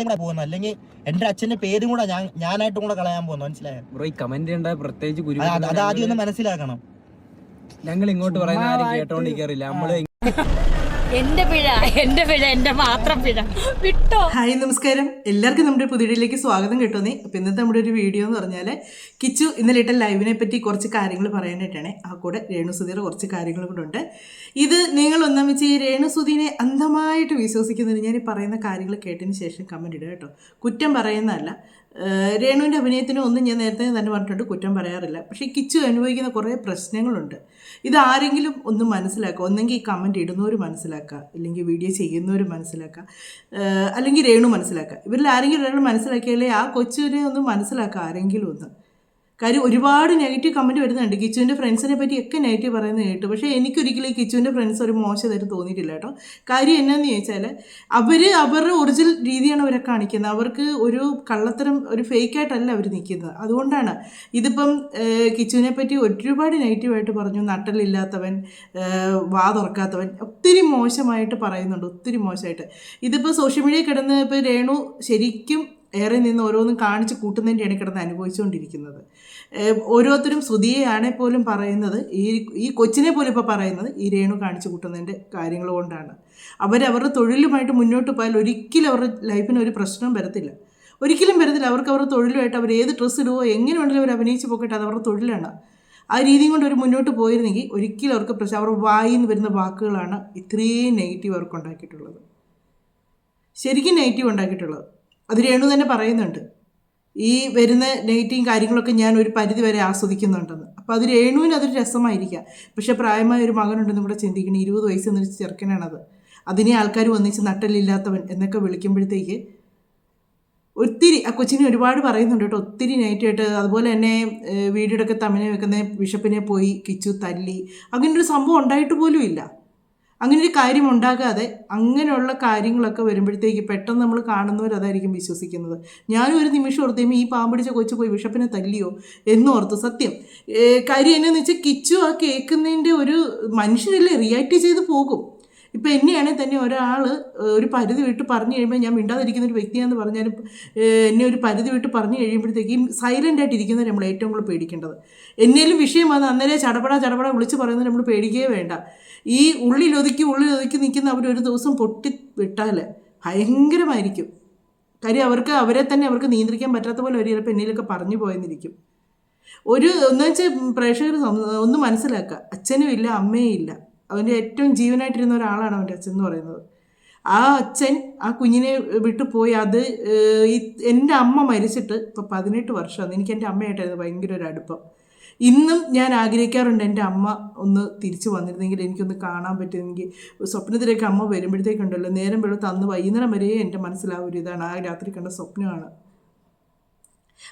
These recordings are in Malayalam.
കൂടെ പോകുന്നു, അല്ലെങ്കിൽ എന്റെ അച്ഛന്റെ പേരും കൂടെ ഞാനായിട്ടും കൂടെ കളയാൻ പോകുന്നു. മനസ്സിലായോ ബ്രോ? ഈ കമന്റ് പ്രത്യേകിച്ച് അത് ആദ്യം ഒന്ന് മനസ്സിലാക്കണം. ഞങ്ങൾ ഇങ്ങോട്ട് പറയുന്ന ആരും കേട്ടോണ്ടിരിക്കാറില്ല. നമ്മള് എന്റെ പിഴ എന്റെ മാത്രം പിഴ വിട്ടോ. ഹായ്, നമസ്കാരം. എല്ലാവർക്കും നമ്മുടെ പുതിയയിലേക്ക് സ്വാഗതം കിട്ടുന്നേ. അപ്പോൾ ഇന്നത്തെ നമ്മുടെ ഒരു വീഡിയോ എന്ന് പറഞ്ഞാൽ കിച്ചു ഇന്നലെ ഇട്ട ലൈവിനെ പറ്റി കുറച്ച് കാര്യങ്ങൾ പറയാനായിട്ടാണ്. ആ കൂടെ രേണുസുധിയുടെ കുറച്ച് കാര്യങ്ങൾ കൂടെ ഉണ്ട്. ഇത് നിങ്ങൾ ഒന്നാം വെച്ച് ഈ രേണുസുധിനെ അന്ധമായിട്ട് വിശ്വസിക്കുന്നതിന് ഞാൻ ഈ പറയുന്ന കാര്യങ്ങൾ കേട്ടതിന് ശേഷം കമൻറ്റ് ഇടുക കേട്ടോ. കുറ്റം പറയുന്നതല്ല. രേണുവിൻ്റെ അഭിനയത്തിനും ഒന്നും ഞാൻ നേരത്തെ തന്നെ പറഞ്ഞിട്ടുണ്ട്, കുറ്റം പറയാറില്ല. പക്ഷേ കിച്ചു അനുഭവിക്കുന്ന കുറേ പ്രശ്നങ്ങളുണ്ട്. ഇതാരെങ്കിലും ഒന്ന് മനസ്സിലാക്കുക. ഒന്നെങ്കിൽ ഈ കമൻറ്റ് ഇടുന്നവർ മനസ്സിലാക്കുക, അല്ലെങ്കിൽ വീഡിയോ ചെയ്യുന്നവർ മനസ്സിലാക്കുക, അല്ലെങ്കിൽ രേണു മനസ്സിലാക്കുക. ഇവരിൽ ആരെങ്കിലും ഒരാൾ മനസ്സിലാക്കിയാലേ ആ കൊച്ചിനെ ഒന്ന് മനസ്സിലാക്കുക, ആരെങ്കിലും ഒന്ന്. കാര്യം ഒരുപാട് നെഗറ്റീവ് കമൻറ്റ് വരുന്നുണ്ട്. കിച്ചുവിൻ്റെ ഫ്രണ്ട്സിനെ പറ്റിയൊക്കെ നെഗറ്റീവ് പറയുന്നത് കേട്ടു. പക്ഷേ എനിക്കൊരിക്കലും ഈ കിച്ചുവിൻ്റെ ഫ്രണ്ട്സ് ഒരു മോശമായിട്ട് തോന്നിയിട്ടില്ല കേട്ടോ. കാര്യം എന്നാന്ന് ചോദിച്ചാൽ അവരുടെ ഒറിജിനൽ രീതിയാണ് അവരെ കാണിക്കുന്നത്. അവർക്ക് ഒരു കള്ളത്തരം, ഒരു ഫേക്കായിട്ടല്ല അവർ നിൽക്കുന്നത്. അതുകൊണ്ടാണ് ഇതിപ്പം കിച്ചുവിനെ പറ്റി ഒരുപാട് നെഗറ്റീവായിട്ട് പറഞ്ഞു. നട്ടലില്ലാത്തവൻ, വാ തുറക്കാത്തവൻ, ഒത്തിരി മോശമായിട്ട് പറയുന്നുണ്ട്, ഒത്തിരി മോശമായിട്ട്. ഇതിപ്പോൾ സോഷ്യൽ മീഡിയ കിടന്ന് ഇപ്പോൾ രേണു ശരിക്കും ഏറെ നിന്ന് ഓരോന്നും കാണിച്ച് കൂട്ടുന്നതിൻ്റെയാണ് കിടന്ന് അനുഭവിച്ചുകൊണ്ടിരിക്കുന്നത്. ഓരോരുത്തരും ശ്രുതിയെയാണെ പോലും പറയുന്നത്, ഈ കൊച്ചിനെ പോലും ഇപ്പോൾ പറയുന്നത് ഈ രേണു കാണിച്ച് കൂട്ടുന്നതിൻ്റെ കാര്യങ്ങൾ കൊണ്ടാണ്. അവരവരുടെ തൊഴിലുമായിട്ട് മുന്നോട്ട് പോയാൽ ഒരിക്കലും അവരുടെ ലൈഫിന് ഒരു പ്രശ്നവും വരത്തില്ല, ഒരിക്കലും വരത്തില്ല. അവർക്ക് അവരുടെ തൊഴിലുമായിട്ട് അവർ ഏത് ഡ്രസ്സ് ഇടുവോ എങ്ങനെ വേണമെങ്കിലും അവർ അഭിനയിച്ച് പോകട്ടെ, അത് അവരുടെ തൊഴിലാണ്. ആ രീതിയും കൊണ്ട് അവർ മുന്നോട്ട് പോയിരുന്നെങ്കിൽ ഒരിക്കലും അവർക്ക് പ്രശ്നം, അവരുടെ വായിൽ നിന്ന് വരുന്ന വാക്കുകളാണ് ഇത്രയും നെഗറ്റീവ് അവർക്ക് ഉണ്ടാക്കിയിട്ടുള്ളത്, ശരിക്കും നെഗറ്റീവ് ഉണ്ടാക്കിയിട്ടുള്ളത്. അത് രേണു തന്നെ പറയുന്നുണ്ട്. ഈ വരുന്ന നെഗറ്റീവ് കാര്യങ്ങളൊക്കെ ഞാൻ ഒരു പരിധി വരെ ആസ്വദിക്കുന്നുണ്ടെന്ന്. അപ്പോൾ അത് രേണുവിന് അതൊരു രസമായിരിക്കാം. പക്ഷേ പ്രായമായ ഒരു മകനുണ്ടെന്നും കൂടെ ചിന്തിക്കണം. 20 വയസ്സെന്നൊരു ചെറുക്കനാണത്. അതിനെ ആൾക്കാർ വന്നിച്ച് നട്ടലില്ലാത്തവൻ എന്നൊക്കെ വിളിക്കുമ്പോഴത്തേക്ക് ഒത്തിരി ആ കൊച്ചിനെ ഒരുപാട് പറയുന്നുണ്ട് കേട്ടോ, ഒത്തിരി നെഗറ്റീവായിട്ട്. അതുപോലെ തന്നെ വീഡിയോടൊക്കെ തമിഴിനെ വെക്കുന്ന ബിഷപ്പിനെ പോയി കിച്ചു തല്ലി, അങ്ങനൊരു സംഭവം ഉണ്ടായിട്ട് പോലും ഇല്ല. അങ്ങനെ ഒരു കാര്യം ഉണ്ടാകാതെ അങ്ങനെയുള്ള കാര്യങ്ങളൊക്കെ വരുമ്പോഴത്തേക്ക് പെട്ടെന്ന് നമ്മൾ കാണുന്നവർ അതായിരിക്കും വിശ്വസിക്കുന്നത്. ഞാനും ഒരു നിമിഷം ഓർത്തേമോ ഈ പാമ്പിടിച്ച കൊച്ചു പോയി ബിഷപ്പിനെ തല്ലിയോ എന്നോർത്തു. സത്യം കാര്യം എന്നാന്ന് വെച്ചാൽ കിച്ചു ആ കേൾക്കുന്നതിൻ്റെ ഒരു മനുഷ്യരല്ലേ റിയാക്ട് ചെയ്ത് പോകും. ഇപ്പം എന്നെയാണെങ്കിൽ തന്നെ ഒരാൾ ഒരു പരിധി വിട്ട് പറഞ്ഞു കഴിയുമ്പോൾ ഞാൻ മിണ്ടാതിരിക്കുന്ന ഒരു വ്യക്തിയാണെന്ന് പറഞ്ഞാലും എന്നെ ഒരു പരിധി വിട്ട് പറഞ്ഞു കഴിയുമ്പോഴത്തേക്കും സൈലൻ്റ് ആയിട്ട് ഇരിക്കുന്നവർ നമ്മൾ ഏറ്റവും കൂടുതൽ പേടിക്കേണ്ടത്. എന്നേലും വിഷയം വന്ന് അന്നേരം ചടപട വിളിച്ച് പറയുന്നത് നമ്മൾ പേടിക്കുകയേ വേണ്ട. ഈ ഉള്ളിലൊതുക്കി നിൽക്കുന്ന അവരൊരു ദിവസം പൊട്ടി വിട്ടാൽ ഭയങ്കരമായിരിക്കും. കാര്യം അവരെ തന്നെ അവർക്ക് നിയന്ത്രിക്കാൻ പറ്റാത്ത പോലെ ഒരു ചിലപ്പോൾ എന്നേലൊക്കെ പറഞ്ഞു പോയെന്നിരിക്കും. ഒന്നു വെച്ചാൽ പ്രേക്ഷകർ ഒന്ന് മനസ്സിലാക്കുക, അച്ഛനും ഇല്ല അമ്മയും ഇല്ല. അവൻ്റെ ഏറ്റവും ജീവനായിട്ടിരുന്ന ഒരാളാണ് അവൻ്റെ അച്ഛൻ എന്ന് പറയുന്നത്. ആ അച്ഛൻ ആ കുഞ്ഞിനെ വിട്ടു പോയി. അത് എൻ്റെ അമ്മ മരിച്ചിട്ട് ഇപ്പോൾ 18 വർഷമാണ്. എനിക്ക് എൻ്റെ അമ്മയായിട്ടായിരുന്നു ഭയങ്കര ഒരു അടുപ്പം. ഇന്നും ഞാൻ ആഗ്രഹിക്കാറുണ്ട് എൻ്റെ അമ്മ ഒന്ന് തിരിച്ചു വന്നിരുന്നെങ്കിൽ, എനിക്കൊന്ന് കാണാൻ പറ്റുമെങ്കിൽ. സ്വപ്നത്തിലേക്ക് അമ്മ വരുമ്പോഴത്തേക്കുണ്ടല്ലോ, നേരം വെളുത്ത് അന്ന് വൈകുന്നേരം വരെ എൻ്റെ മനസ്സിലാവൊരു ഇതാണ്, ആ രാത്രി കണ്ട സ്വപ്നമാണ്.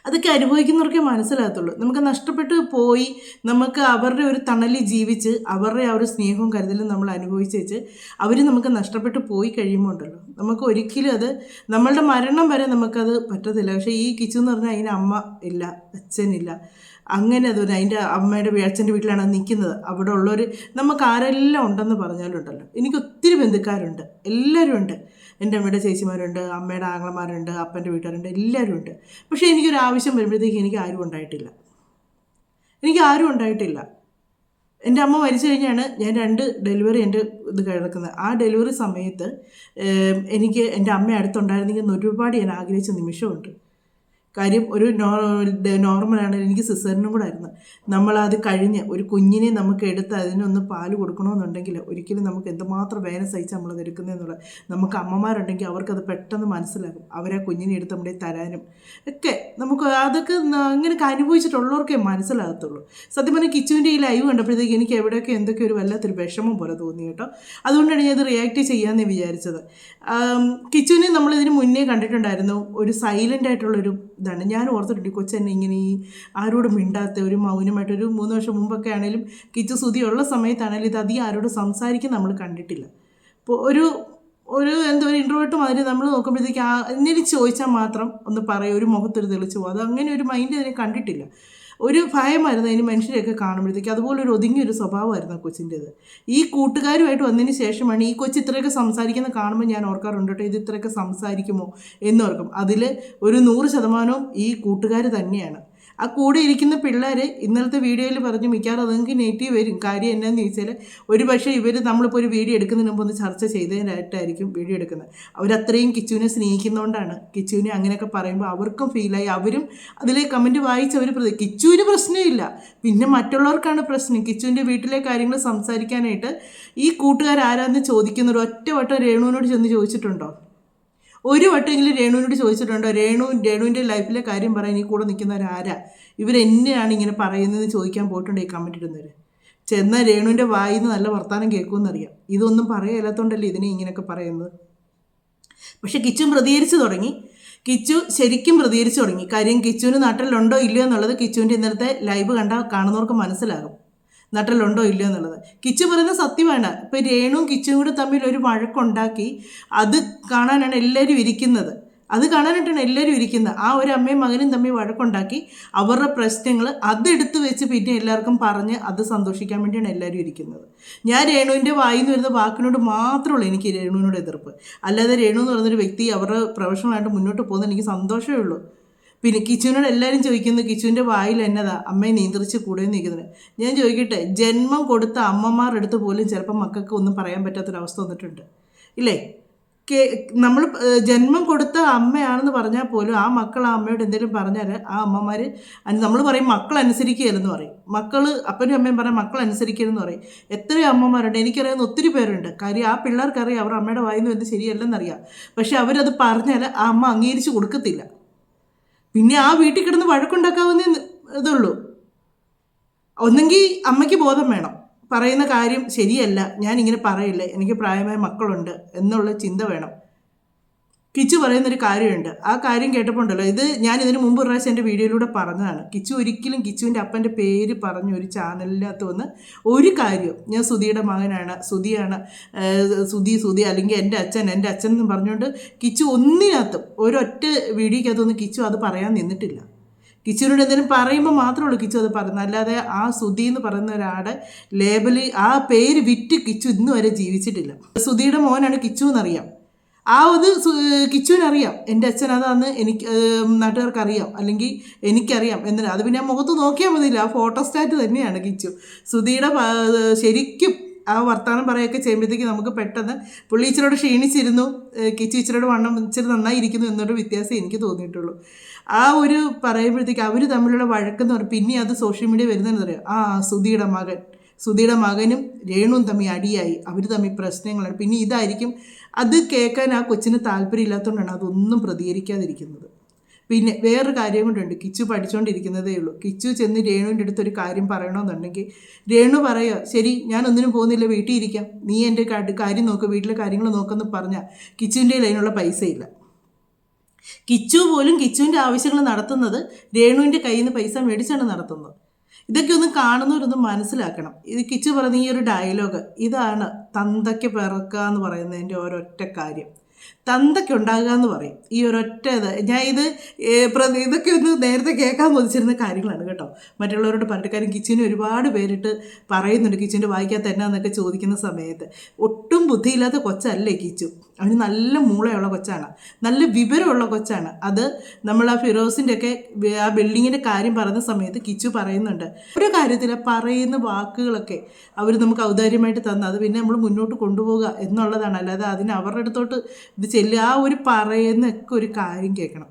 അതൊക്കെ അനുഭവിക്കുന്നവർക്കേ മനസ്സിലാകത്തുള്ളൂ. നമുക്ക് നഷ്ടപ്പെട്ട് പോയി, നമുക്ക് അവരുടെ ഒരു തണലിൽ ജീവിച്ച് അവരുടെ ആ ഒരു സ്നേഹവും കരുതലും നമ്മൾ അനുഭവിച്ച് വെച്ച് അവർ നമുക്ക് നഷ്ടപ്പെട്ട് പോയി കഴിയുമ്പോൾ ഉണ്ടല്ലോ, നമുക്ക് ഒരിക്കലും അത് നമ്മളുടെ മരണം വരെ നമുക്കത് പറ്റത്തില്ല. പക്ഷേ ഈ കിച്ചു എന്ന് പറഞ്ഞാൽ അതിന് അമ്മ ഇല്ല, അച്ഛനില്ല. അങ്ങനെ അതൊരു അതിൻ്റെ അമ്മയുടെ അച്ഛൻ്റെ വീട്ടിലാണ് നിൽക്കുന്നത്. അവിടെ ഉള്ളവർ നമുക്ക് ആരെല്ലാം ഉണ്ടെന്ന് പറഞ്ഞാലുണ്ടല്ലോ, എനിക്ക് ഒത്തിരി ബന്ധുക്കാരുണ്ട്, എല്ലാവരും ഉണ്ട്. എൻ്റെ അമ്മയുടെ ചേച്ചിമാരുണ്ട്, അമ്മയുടെ ആങ്ങളമാരുണ്ട്, അപ്പൻ്റെ വീട്ടുകാരുണ്ട്, എല്ലാവരും ഉണ്ട്. പക്ഷേ എനിക്കൊരു ആവശ്യം വരുമ്പോഴത്തേക്ക് എനിക്ക് ആരും ഉണ്ടായിട്ടില്ല. എൻ്റെ അമ്മ മരിച്ചു കഴിഞ്ഞാണ് ഞാൻ 2 ഡെലിവറി എൻ്റെ ഇത് കിടക്കുന്നത്. ആ ഡെലിവറി സമയത്ത് എനിക്ക് എൻ്റെ അമ്മ അടുത്തുണ്ടായിരുന്നെങ്കിൽ ഒരുപാട് ഞാൻ ആഗ്രഹിച്ച നിമിഷമുണ്ട്. കാര്യം ഒരു നോർമലാണ്, എനിക്ക് സിസേറിനും കൂടെ ആയിരുന്നു. നമ്മളത് കഴിഞ്ഞ് ഒരു കുഞ്ഞിനെ നമുക്ക് എടുത്ത് അതിനൊന്ന് പാല് കൊടുക്കണമെന്നുണ്ടെങ്കിൽ ഒരിക്കലും നമുക്ക് എന്തുമാത്രം വേദന സഹിച്ച് നമ്മളത് എടുക്കുന്നതെന്നുള്ളത് നമുക്ക് അമ്മമാരുണ്ടെങ്കിൽ അവർക്കത് പെട്ടെന്ന് മനസ്സിലാകും. അവരാ കുഞ്ഞിനെ എടുത്ത് നമ്മുടെ തരാനും ഒക്കെ നമുക്ക് അതൊക്കെ അങ്ങനെ അനുഭവിച്ചിട്ടുള്ളവർക്കേ മനസ്സിലാകത്തുള്ളൂ. സത്യം പറഞ്ഞാൽ കിച്ചുവിൻ്റെ ഈ ലൈവ് കണ്ടപ്പോഴത്തേക്ക് എനിക്ക് എവിടെയൊക്കെ എന്തൊക്കെ ഒരു വല്ലാത്തൊരു വിഷമം പോലെ തോന്നി കേട്ടോ. അതുകൊണ്ടാണ് ഞാൻ ഇത് റിയാക്ട് ചെയ്യാമെന്ന് വിചാരിച്ചത്. കിച്ചുവിനെ നമ്മളിതിന് മുന്നേ കണ്ടിട്ടുണ്ടായിരുന്നു, ഒരു സൈലൻ്റ് ആയിട്ടുള്ളൊരു ഇതാണ്. ഞാൻ ഓർത്തിട്ടുണ്ട് കൊച്ചെന്നെ ഇങ്ങനെ ഈ ആരോടും മിണ്ടാത്ത ഒരു മൗനമായിട്ട്. ഒരു 3 വർഷം മുമ്പൊക്കെ ആണെങ്കിലും കിച്ചു സുതിയുള്ള സമയത്താണെങ്കിലും ഇത് അധികം ആരോടും സംസാരിക്കാൻ നമ്മൾ കണ്ടിട്ടില്ല. ഇപ്പോൾ ഒരു എന്താ ഒരു ഇൻട്രോവേർട്ട് മാതിരി നമ്മൾ നോക്കുമ്പോഴത്തേക്ക് എന്തെങ്കിലും ചോദിച്ചാൽ മാത്രം ഒന്ന് പറയും, ഒരു മുഖത്തൊരു തെളിച്ച് പോകും. അത് അങ്ങനെ ഒരു മൈൻഡ് അതിനെ കണ്ടിട്ടില്ല. ഒരു ഭയമായിരുന്നു അതിന് മനുഷ്യരെയൊക്കെ കാണുമ്പോഴത്തേക്ക്. അതുപോലെ ഒരു ഒതുങ്ങിയൊരു സ്വഭാവമായിരുന്നു ആ കൊച്ചിൻ്റേത്. ഈ കൂട്ടുകാരുമായിട്ട് വന്നതിന് ശേഷമാണ് ഈ കൊച്ച് ഇത്രയൊക്കെ സംസാരിക്കുന്ന കാണുമ്പോൾ ഞാൻ ഓർക്കാറുണ്ട് കേട്ടോ, ഇത് ഇത്രയൊക്കെ സംസാരിക്കുമോ എന്നോർക്കും. അതിൽ ഒരു 100% ഈ കൂട്ടുകാർ തന്നെയാണ്. ആ കൂടെ ഇരിക്കുന്ന പിള്ളേർ ഇന്നലത്തെ വീഡിയോയിൽ പറഞ്ഞു മിക്കവാറും അതെങ്കിൽ നെഗറ്റീവ് വരും. കാര്യം എന്നാന്ന് ചോദിച്ചാൽ ഒരു പക്ഷേ ഇവർ നമ്മളിപ്പോൾ ഒരു വീഡിയോ എടുക്കുന്നതിന് മുമ്പ് ഒന്ന് ചർച്ച ചെയ്തതിനായിട്ടായിരിക്കും വീഡിയോ എടുക്കുന്നത്. അവരത്രയും കിച്ചുവിനെ സ്നേഹിക്കുന്നതുകൊണ്ടാണ് കിച്ചുവിനെ അങ്ങനെയൊക്കെ പറയുമ്പോൾ അവർക്കും ഫീലായി. അവരും അതിൽ കമൻറ്റ് വായിച്ച് അവർ കിച്ചുവിന് പ്രശ്നമില്ല, പിന്നെ മറ്റുള്ളവർക്കാണ് പ്രശ്നം. കിച്ചുവിൻ്റെ വീട്ടിലെ കാര്യങ്ങൾ സംസാരിക്കാനായിട്ട് ഈ കൂട്ടുകാർ ആരാന്ന് ചോദിക്കുന്ന ഒരു ഒറ്റ വട്ടം രേണുവിനോട് ചെന്ന് ചോദിച്ചിട്ടുണ്ടോ? ഒരു വട്ടമെങ്കിലും രേണുവിനോട് ചോദിച്ചിട്ടുണ്ടോ? രേണുവിൻ്റെ ലൈഫിലെ കാര്യം പറയാൻ ഈ കൂടെ നിൽക്കുന്നവരാരാ, ഇവരെന്നെയാണ് ഇങ്ങനെ പറയുന്നതെന്ന് ചോദിക്കാൻ പോയിട്ടുണ്ട് ഈ കമൻറ്റ് ഇടുന്നവർ. ചെന്നാൽ രേണുവിൻ്റെ വായിൽ നിന്ന് നല്ല വർത്തമാനം കേൾക്കുമെന്നറിയാം. ഇതൊന്നും പറയാല്ലാത്തതുകൊണ്ടല്ലേ ഇതിനെ ഇങ്ങനെയൊക്കെ പറയുന്നത്. പക്ഷെ കിച്ചു പ്രതികരിച്ച് തുടങ്ങി. കിച്ചു ശരിക്കും പ്രതികരിച്ച് തുടങ്ങി. കാര്യം കിച്ചുവിന് നാട്ടിലുണ്ടോ ഇല്ലയോ എന്നുള്ളത് കിച്ചുവിൻ്റെ ഇന്നലത്തെ ലൈവ് കാണുന്നവർക്ക് മനസ്സിലാകും, നട്ടലുണ്ടോ ഇല്ലയോ എന്നുള്ളത്. കിച്ചു പറയുന്ന സത്യമാണ്. ഇപ്പം രേണുവും കിച്ചുവും കൂടെ തമ്മിൽ ഒരു വഴക്കുണ്ടാക്കി അത് കാണാനാണ് എല്ലാവരും ഇരിക്കുന്നത്. ആ ഒരു അമ്മയും മകനും തമ്മിൽ വഴക്കുണ്ടാക്കി അവരുടെ പ്രശ്നങ്ങൾ അതെടുത്ത് വെച്ച് പിന്നെ എല്ലാവർക്കും പറഞ്ഞ് അത് സന്തോഷിക്കാൻ വേണ്ടിയാണ് എല്ലാവരും ഇരിക്കുന്നത്. ഞാൻ രേണുവിൻ്റെ വായിൽ നിന്ന് വരുന്ന വാക്കിനോട് മാത്രമുള്ളൂ എനിക്ക് രേണുവിനോട് എതിർപ്പ്. അല്ലാതെ രേണു എന്ന് പറയുന്നൊരു വ്യക്തി അവരുടെ പ്രൊഫഷണലായിട്ട് മുന്നോട്ട് പോകുന്നത് എനിക്ക് സന്തോഷമേ ഉള്ളൂ. പിന്നെ കിച്ചുവിനോട് എല്ലാവരും ചോദിക്കുന്നു കിച്ചുവിൻ്റെ വായിൽ എന്നതാ അമ്മയെ നിയന്ത്രിച്ച് കൂടെ നിൽക്കുന്നത്. ഞാൻ ചോദിക്കട്ടെ, ജന്മം കൊടുത്ത അമ്മമാരുടെ അടുത്ത് പോലും ചിലപ്പോൾ മക്കൾക്ക് ഒന്നും പറയാൻ പറ്റാത്തൊരവസ്ഥ വന്നിട്ടുണ്ട് ഇല്ലേ? നമ്മൾ ജന്മം കൊടുത്ത അമ്മയാണെന്ന് പറഞ്ഞാൽ പോലും ആ മക്കൾ ആ അമ്മയോട് എന്തെങ്കിലും പറഞ്ഞാൽ ആ അമ്മമാർ നമ്മൾ പറയും മക്കൾ അനുസരിക്കുകയല്ലെന്ന് പറയും. അപ്പനും അമ്മയും പറയാം മക്കൾ അനുസരിക്കരുതെന്ന് പറയും. എത്രയോ അമ്മമാരുണ്ട്, എനിക്കറിയാവുന്ന ഒത്തിരി പേരുണ്ട്. കാര്യം ആ പിള്ളേർക്കറിയാം അവർ അമ്മയുടെ വായിൽ നിന്ന് ശരിയല്ലെന്നറിയാം. പക്ഷെ അവരത് പറഞ്ഞാൽ ആ അമ്മ അംഗീകരിച്ച് കൊടുക്കത്തില്ല. പിന്നെ ആ വീട്ടിൽ കിടന്ന് വഴക്കുണ്ടാക്കാവുന്ന ഇതുള്ളൂ. ഒന്നെങ്കിൽ അമ്മയ്ക്ക് ബോധം വേണം, പറയുന്ന കാര്യം ശരിയല്ല, ഞാനിങ്ങനെ പറയില്ല, എനിക്ക് പ്രായമായ മക്കളുണ്ട് എന്നുള്ള ചിന്ത വേണം. കിച്ചു പറയുന്നൊരു കാര്യമുണ്ട്. ആ കാര്യം കേട്ടപ്പോൾ ഉണ്ടല്ലോ, ഇത് ഞാൻ ഇതിന് മുമ്പ് ഒരു പ്രാവശ്യം എൻ്റെ വീഡിയോയിലൂടെ പറഞ്ഞതാണ്. കിച്ചു ഒരിക്കലും കിച്ചുവിൻ്റെ അപ്പൻ്റെ പേര് പറഞ്ഞ ഒരു ചാനലിനകത്ത് വന്ന് ഒരു കാര്യവും ഞാൻ സുധിയുടെ മകനാണ്, സുധി അല്ലെങ്കിൽ എൻ്റെ അച്ഛൻ എന്ന് പറഞ്ഞുകൊണ്ട് കിച്ചു ഒന്നിനകത്തും ഒരൊറ്റ വീഡിയോക്കകത്തൊന്നും കിച്ചു അത് പറയാൻ നിന്നിട്ടില്ല. കിച്ചുവിനോട് എന്തെങ്കിലും പറയുമ്പോൾ മാത്രമേ ഉള്ളൂ കിച്ചു അത് പറയുന്നത്. അല്ലാതെ ആ സുധി എന്ന് പറയുന്ന ഒരാളുടെ ലേബല് ആ പേര് വിറ്റ് കിച്ചു ഇന്ന് വരെ ജീവിച്ചിട്ടില്ല. സുധിയുടെ മോനാണ് കിച്ചു എന്നറിയാം. ആ ഒരു കിച്ചുവിനറിയാം എൻ്റെ അച്ഛൻ അതാന്ന് എനിക്ക് നാട്ടുകാർക്കറിയാം, അല്ലെങ്കിൽ എനിക്കറിയാം എന്നില്ല. അത് പിന്നെ മുഖത്ത് നോക്കിയാൽ മതിയില്ല, ആ ഫോട്ടോസ്റ്റാറ്റ് തന്നെയാണ് കിച്ചു. സുധിയുടെ ശരിക്കും ആ വർത്തമാനം പറയുകയൊക്കെ ചെയ്യുമ്പോഴത്തേക്ക് നമുക്ക് പെട്ടെന്ന് പുള്ളി ഇച്ചിരോട് ക്ഷീണിച്ചിരുന്നു, കിച്ചു ഇച്ചിരോട് വണ്ണം ഇച്ചിരി നന്നായിരിക്കുന്നു എന്നൊരു വ്യത്യാസം എനിക്ക് തോന്നിയിട്ടുള്ളൂ. ആ ഒരു പറയുമ്പോഴത്തേക്ക് അവർ തമ്മിലുള്ള വഴക്കെന്ന് പറയും. പിന്നെ അത് സോഷ്യൽ മീഡിയ വരുന്നതെന്ന് പറയാം, സുധിയുടെ മകനും രേണുവും തമ്മിൽ അടിയായി, അവർ തമ്മിൽ പ്രശ്നങ്ങളാണ്. പിന്നെ ഇതായിരിക്കും അത് കേൾക്കാൻ ആ കൊച്ചിന് താല്പര്യമില്ലാത്തതുകൊണ്ടാണ് അതൊന്നും പ്രതികരിക്കാതിരിക്കുന്നത്. പിന്നെ വേറൊരു കാര്യം കൊണ്ടുണ്ട്, കിച്ചു പഠിച്ചുകൊണ്ടിരിക്കുന്നതേ ഉള്ളൂ. കിച്ചു ചെന്ന് രേണുവിൻ്റെ അടുത്തൊരു കാര്യം പറയണമെന്നുണ്ടെങ്കിൽ രേണു പറയുക, ശരി ഞാനൊന്നിനും പോകുന്നില്ല, വീട്ടിൽ ഇരിക്കാം, നീ എൻ്റെ കാര്യം നോക്കുക, വീട്ടിലെ കാര്യങ്ങൾ നോക്കുമെന്ന് പറഞ്ഞാൽ കിച്ചുവിൻ്റെ അതിനുള്ള പൈസയില്ല. കിച്ചു പോലും കിച്ചുവിൻ്റെ ആവശ്യങ്ങൾ നടത്തുന്നത് രേണുവിൻ്റെ കയ്യിൽ നിന്ന് പൈസ മേടിച്ചാണ് നടത്തുന്നത്. ഇതൊക്കെ ഒന്ന് കാണുന്നവരൊന്ന് മനസ്സിലാക്കണം. ഇത് കിച്ചു പറഞ്ഞ ഈ ഒരു ഡയലോഗ് ഇതാണ് തന്തയ്ക്ക് പിറക്കുക എന്ന് പറയുന്നതിൻ്റെ ഒരൊറ്റ കാര്യം. തന്തയ്ക്ക് ഉണ്ടാകുക എന്ന് പറയും ഈ ഒരൊറ്റ ഞാൻ ഇതൊക്കെ ഒന്ന് നേരത്തെ കേൾക്കാൻ കൊതിച്ചിരുന്ന കാര്യങ്ങളാണ് കേട്ടോ. മറ്റുള്ളവരോട് പറഞ്ഞിട്ട് കാര്യം കിച്ചുവിന് ഒരുപാട് പേരിട്ട് പറയുന്നുണ്ട് കിച്ചുവിൻ്റെ വായിക്കാത്ത എന്നാന്നൊക്കെ ചോദിക്കുന്ന സമയത്ത്. ഒട്ടും ബുദ്ധിയില്ലാത്ത കൊച്ചല്ലേ കിച്ചു, അവന് നല്ല മൂളയുള്ള കൊച്ചാണ്, നല്ല വിവരമുള്ള കൊച്ചാണ്. അത് നമ്മൾ ആ ഫിറോസിൻ്റെ ഒക്കെ ആ ബിൽഡിങ്ങിൻ്റെ കാര്യം പറയുന്ന സമയത്ത് കിച്ചു പറയുന്നുണ്ട് ഓരോ കാര്യത്തിൽ പറയുന്ന വാക്കുകളൊക്കെ അവർ നമുക്ക് ഔദാര്യമായിട്ട് തന്ന അത് പിന്നെ നമ്മൾ മുന്നോട്ട് കൊണ്ടുപോകുക എന്നുള്ളതാണ്. അല്ലാതെ അതിന് അവരുടെ അടുത്തോട്ട് ഇത് ചെല്ലുക. ആ ഒരു പറയുന്നൊക്കെ ഒരു കാര്യം കേൾക്കണം.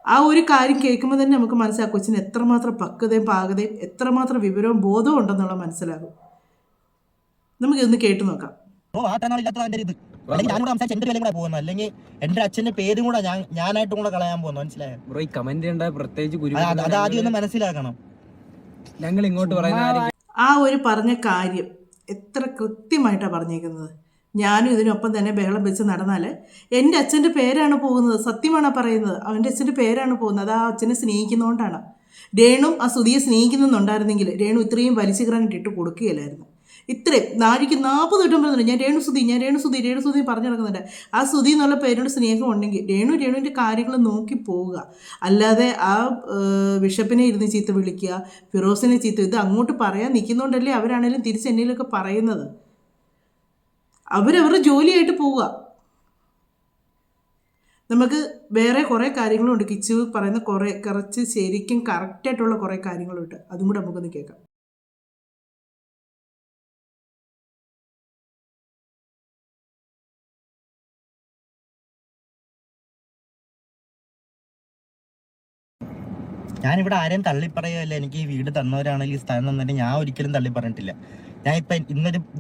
ആ ഒരു കാര്യം കേൾക്കുമ്പോൾ തന്നെ നമുക്ക് മനസ്സിലാക്കും കൊച്ചിന് എത്രമാത്രം പക്വതയും പാകതയും എത്രമാത്രം വിവരവും ബോധവും ഉണ്ടെന്നുള്ള മനസ്സിലാകും. നമുക്കിതൊന്ന് കേട്ടു നോക്കാം. ഞാനൂടെ സംസാരിച്ച് എന്റെ പേരും കൂടെ പോകുന്നു, അല്ലെങ്കിൽ എന്റെ അച്ഛന്റെ പേരും കൂടെ ഞാനായിട്ടും കൂടെ കളയാൻ പോകുന്നു. മനസ്സിലായോ? ബ്രോ ഈ കമന്റ് പ്രത്യേകിച്ച് അത് ആദ്യം ഒന്ന് മനസ്സിലാക്കണം. ഞങ്ങൾ ഇങ്ങോട്ട് പറയുന്ന ആ ഒരു പറഞ്ഞ കാര്യം എത്ര കൃത്യമായിട്ടാണ് പറഞ്ഞേക്കുന്നത്. ഞാനും ഇതിനൊപ്പം തന്നെ ബഹളം വെച്ച് നടന്നാൽ എൻ്റെ അച്ഛൻ്റെ പേരാണ് പോകുന്നത്. സത്യമാണ് പറയുന്നത്, അവൻ്റെ അച്ഛൻ്റെ പേരാണ് പോകുന്നത്. അത് ആ അച്ഛനെ സ്നേഹിക്കുന്നതുകൊണ്ടാണ്. രേണു ആ സുധിയെ സ്നേഹിക്കുന്നുണ്ടായിരുന്നെങ്കിൽ രേണു ഇത്രയും വലിച്ചു കയറാനിട്ട് കൊടുക്കുകയില്ലായിരുന്നു. ഇത്രയും നാഴിക്ക് 40 വട്ടം പറയുന്നുണ്ട് ഞാൻ രേണുസുതി പറഞ്ഞു നടക്കുന്നുണ്ട്. ആ സുധി എന്നുള്ള പേരോട് സ്നേഹം ഉണ്ടെങ്കിൽ രേണുവിൻ്റെ കാര്യങ്ങൾ നോക്കി പോവുക. അല്ലാതെ ആ ബിഷപ്പിനെ ഇരുന്ന് ചീത്ത വിളിക്കുക, ഫിറോസിനെ ചീത്ത, ഇത് അങ്ങോട്ട് പറയാൻ നിൽക്കുന്നതുകൊണ്ടല്ലേ അവരാണേലും തിരിച്ച് എന്നേലൊക്കെ പറയുന്നത്. അവരവരുടെ ജോലിയായിട്ട് പോവുക. നമുക്ക് വേറെ കുറേ കാര്യങ്ങളുണ്ട്. കിച്ചു പറയുന്ന കുറച്ച് ശരിക്കും കറക്റ്റായിട്ടുള്ള കുറേ കാര്യങ്ങളുണ്ട്. അതും കൂടെ നമുക്കൊന്ന് കേൾക്കാം. ഞാനിവിടെ ആരെയും തള്ളിപ്പറയല്ല. എനിക്ക് ഈ വീട് തന്നവരാണെങ്കിൽ ഈ സ്ഥലം തന്നിട്ട് ഞാൻ ഒരിക്കലും തള്ളി പറഞ്ഞിട്ടില്ല. ഞാൻ ഇപ്പം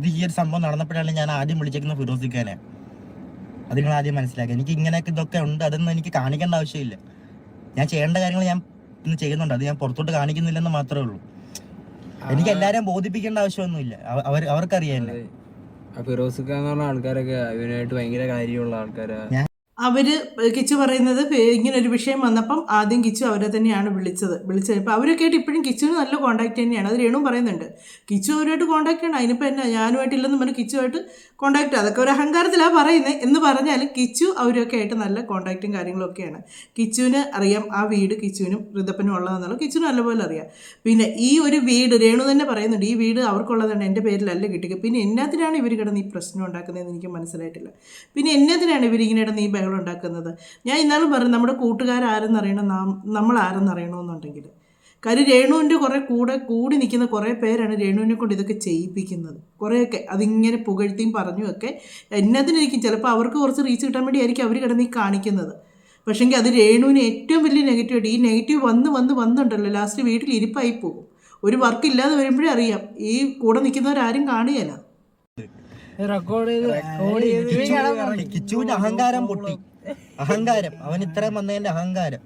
ഈ ഒരു സംഭവം നടന്നപ്പോഴാണ് ഞാൻ ആദ്യം വിളിച്ചേക്കുന്ന ഫിറോസിക്കാനെ. അത് നിങ്ങൾ ആദ്യം മനസ്സിലാക്കുക. എനിക്ക് ഇങ്ങനെയൊക്കെ ഇതൊക്കെ ഉണ്ട്, അതൊന്നും എനിക്ക് കാണിക്കേണ്ട ആവശ്യമില്ല. ഞാൻ ചെയ്യേണ്ട കാര്യങ്ങൾ ഞാൻ ഇന്ന് ചെയ്യുന്നുണ്ട്, അത് ഞാൻ പുറത്തോട്ട് കാണിക്കുന്നില്ലെന്ന് മാത്രമേ ഉള്ളൂ. എനിക്ക് എല്ലാവരെയും ബോധിപ്പിക്കേണ്ട ആവശ്യമൊന്നുമില്ല. അവർക്കറിയാമല്ലോ. ഫിറോസിക്ക എന്ന് പറഞ്ഞ ആൾക്കാരൊക്കെ അവനായിട്ട് ഭയങ്കര കാര്യമുള്ള ആൾക്കാരാ. കിച്ചു പറയുന്നത് ഇങ്ങനെ ഒരു വിഷയം വന്നപ്പം ആദ്യം കിച്ചു അവരെ തന്നെയാണ് വിളിച്ചത്. ഇപ്പോൾ അവരൊക്കെ ആയിട്ട് ഇപ്പോഴും കിച്ചുവിന് നല്ല കോൺടാക്ട് തന്നെയാണ്. അത് രേണു പറയുന്നുണ്ട്. കിച്ചു അവരുമായിട്ട് കോൺടാക്ട് ആണ്. അതിനിപ്പോൾ എന്നാ ഞാനുമായിട്ടില്ലെന്ന് പറഞ്ഞ് കിച്ചുമായിട്ട് കോൺടാക്ട്, അതൊക്കെ ഒരു അഹങ്കാരത്തിലാണ് പറയുന്നത് എന്ന് പറഞ്ഞാലും കിച്ചു അവരൊക്കെ ആയിട്ട് നല്ല കോൺടാക്റ്റും കാര്യങ്ങളൊക്കെയാണ്. കിച്ചുവിന് അറിയാം ആ വീട് കിച്ചുവിനും ഋതപ്പനും ഉള്ളതെന്നുള്ള കിച്ചുവിന് നല്ലപോലെ അറിയാം. പിന്നെ ഈ ഒരു വീട് രേണു തന്നെ പറയുന്നുണ്ട്, ഈ വീട് അവർക്കുള്ളതാണ്, എൻ്റെ പേരിലല്ല കിട്ടുക. പിന്നെ എന്നതിനാണ് ഇവർ കിടന്ന് ഈ പ്രശ്നം ഉണ്ടാക്കുന്നതെന്ന് എനിക്ക് മനസ്സിലായിട്ടില്ല. പിന്നെ എന്നതിനാണ് ഇവരിങ്ങനെ കിടന്ന് ഈ ബഹളം ഉണ്ടാക്കുന്നത്? ഞാൻ ഇന്നാലും പറഞ്ഞു, നമ്മുടെ കൂട്ടുകാരാരെന്നറിയണം, നമ്മൾ ആരെന്നറിയണമെന്നുണ്ടെങ്കിൽ. കാര്യം രേണുവിൻ്റെ കൂടി നിൽക്കുന്ന കുറേ പേരാണ് രേണുവിനെ കൊണ്ട് ഇതൊക്കെ ചെയ്യിപ്പിക്കുന്നത്. കുറേയൊക്കെ അതിങ്ങനെ പുകഴ്ത്തിയും പറഞ്ഞുമൊക്കെ എന്നതിനായിരിക്കും. ചിലപ്പോൾ അവർക്ക് കുറച്ച് റീച്ച് കിട്ടാൻ വേണ്ടിയായിരിക്കും അവർ കിടന്ന് ഈ കാണിക്കുന്നത്. പക്ഷേങ്കിൽ അത് രേണുവിന് ഏറ്റവും വലിയ നെഗറ്റീവായിട്ട്, ഈ നെഗറ്റീവ് വന്നുണ്ടല്ലോ ലാസ്റ്റ് വീട്ടിൽ ഇരിപ്പായി പോകും. ഒരു വർക്ക് ഇല്ലാതെ വരുമ്പോഴേ അറിയാം ഈ കൂടെ നിൽക്കുന്നവരാരും കാണുകയല്ല. കിച്ചുവിന്റെ അഹങ്കാരം പൊട്ടി. അഹങ്കാരം, അവൻ ഇത്രയും വന്നതിന്റെ അഹങ്കാരം.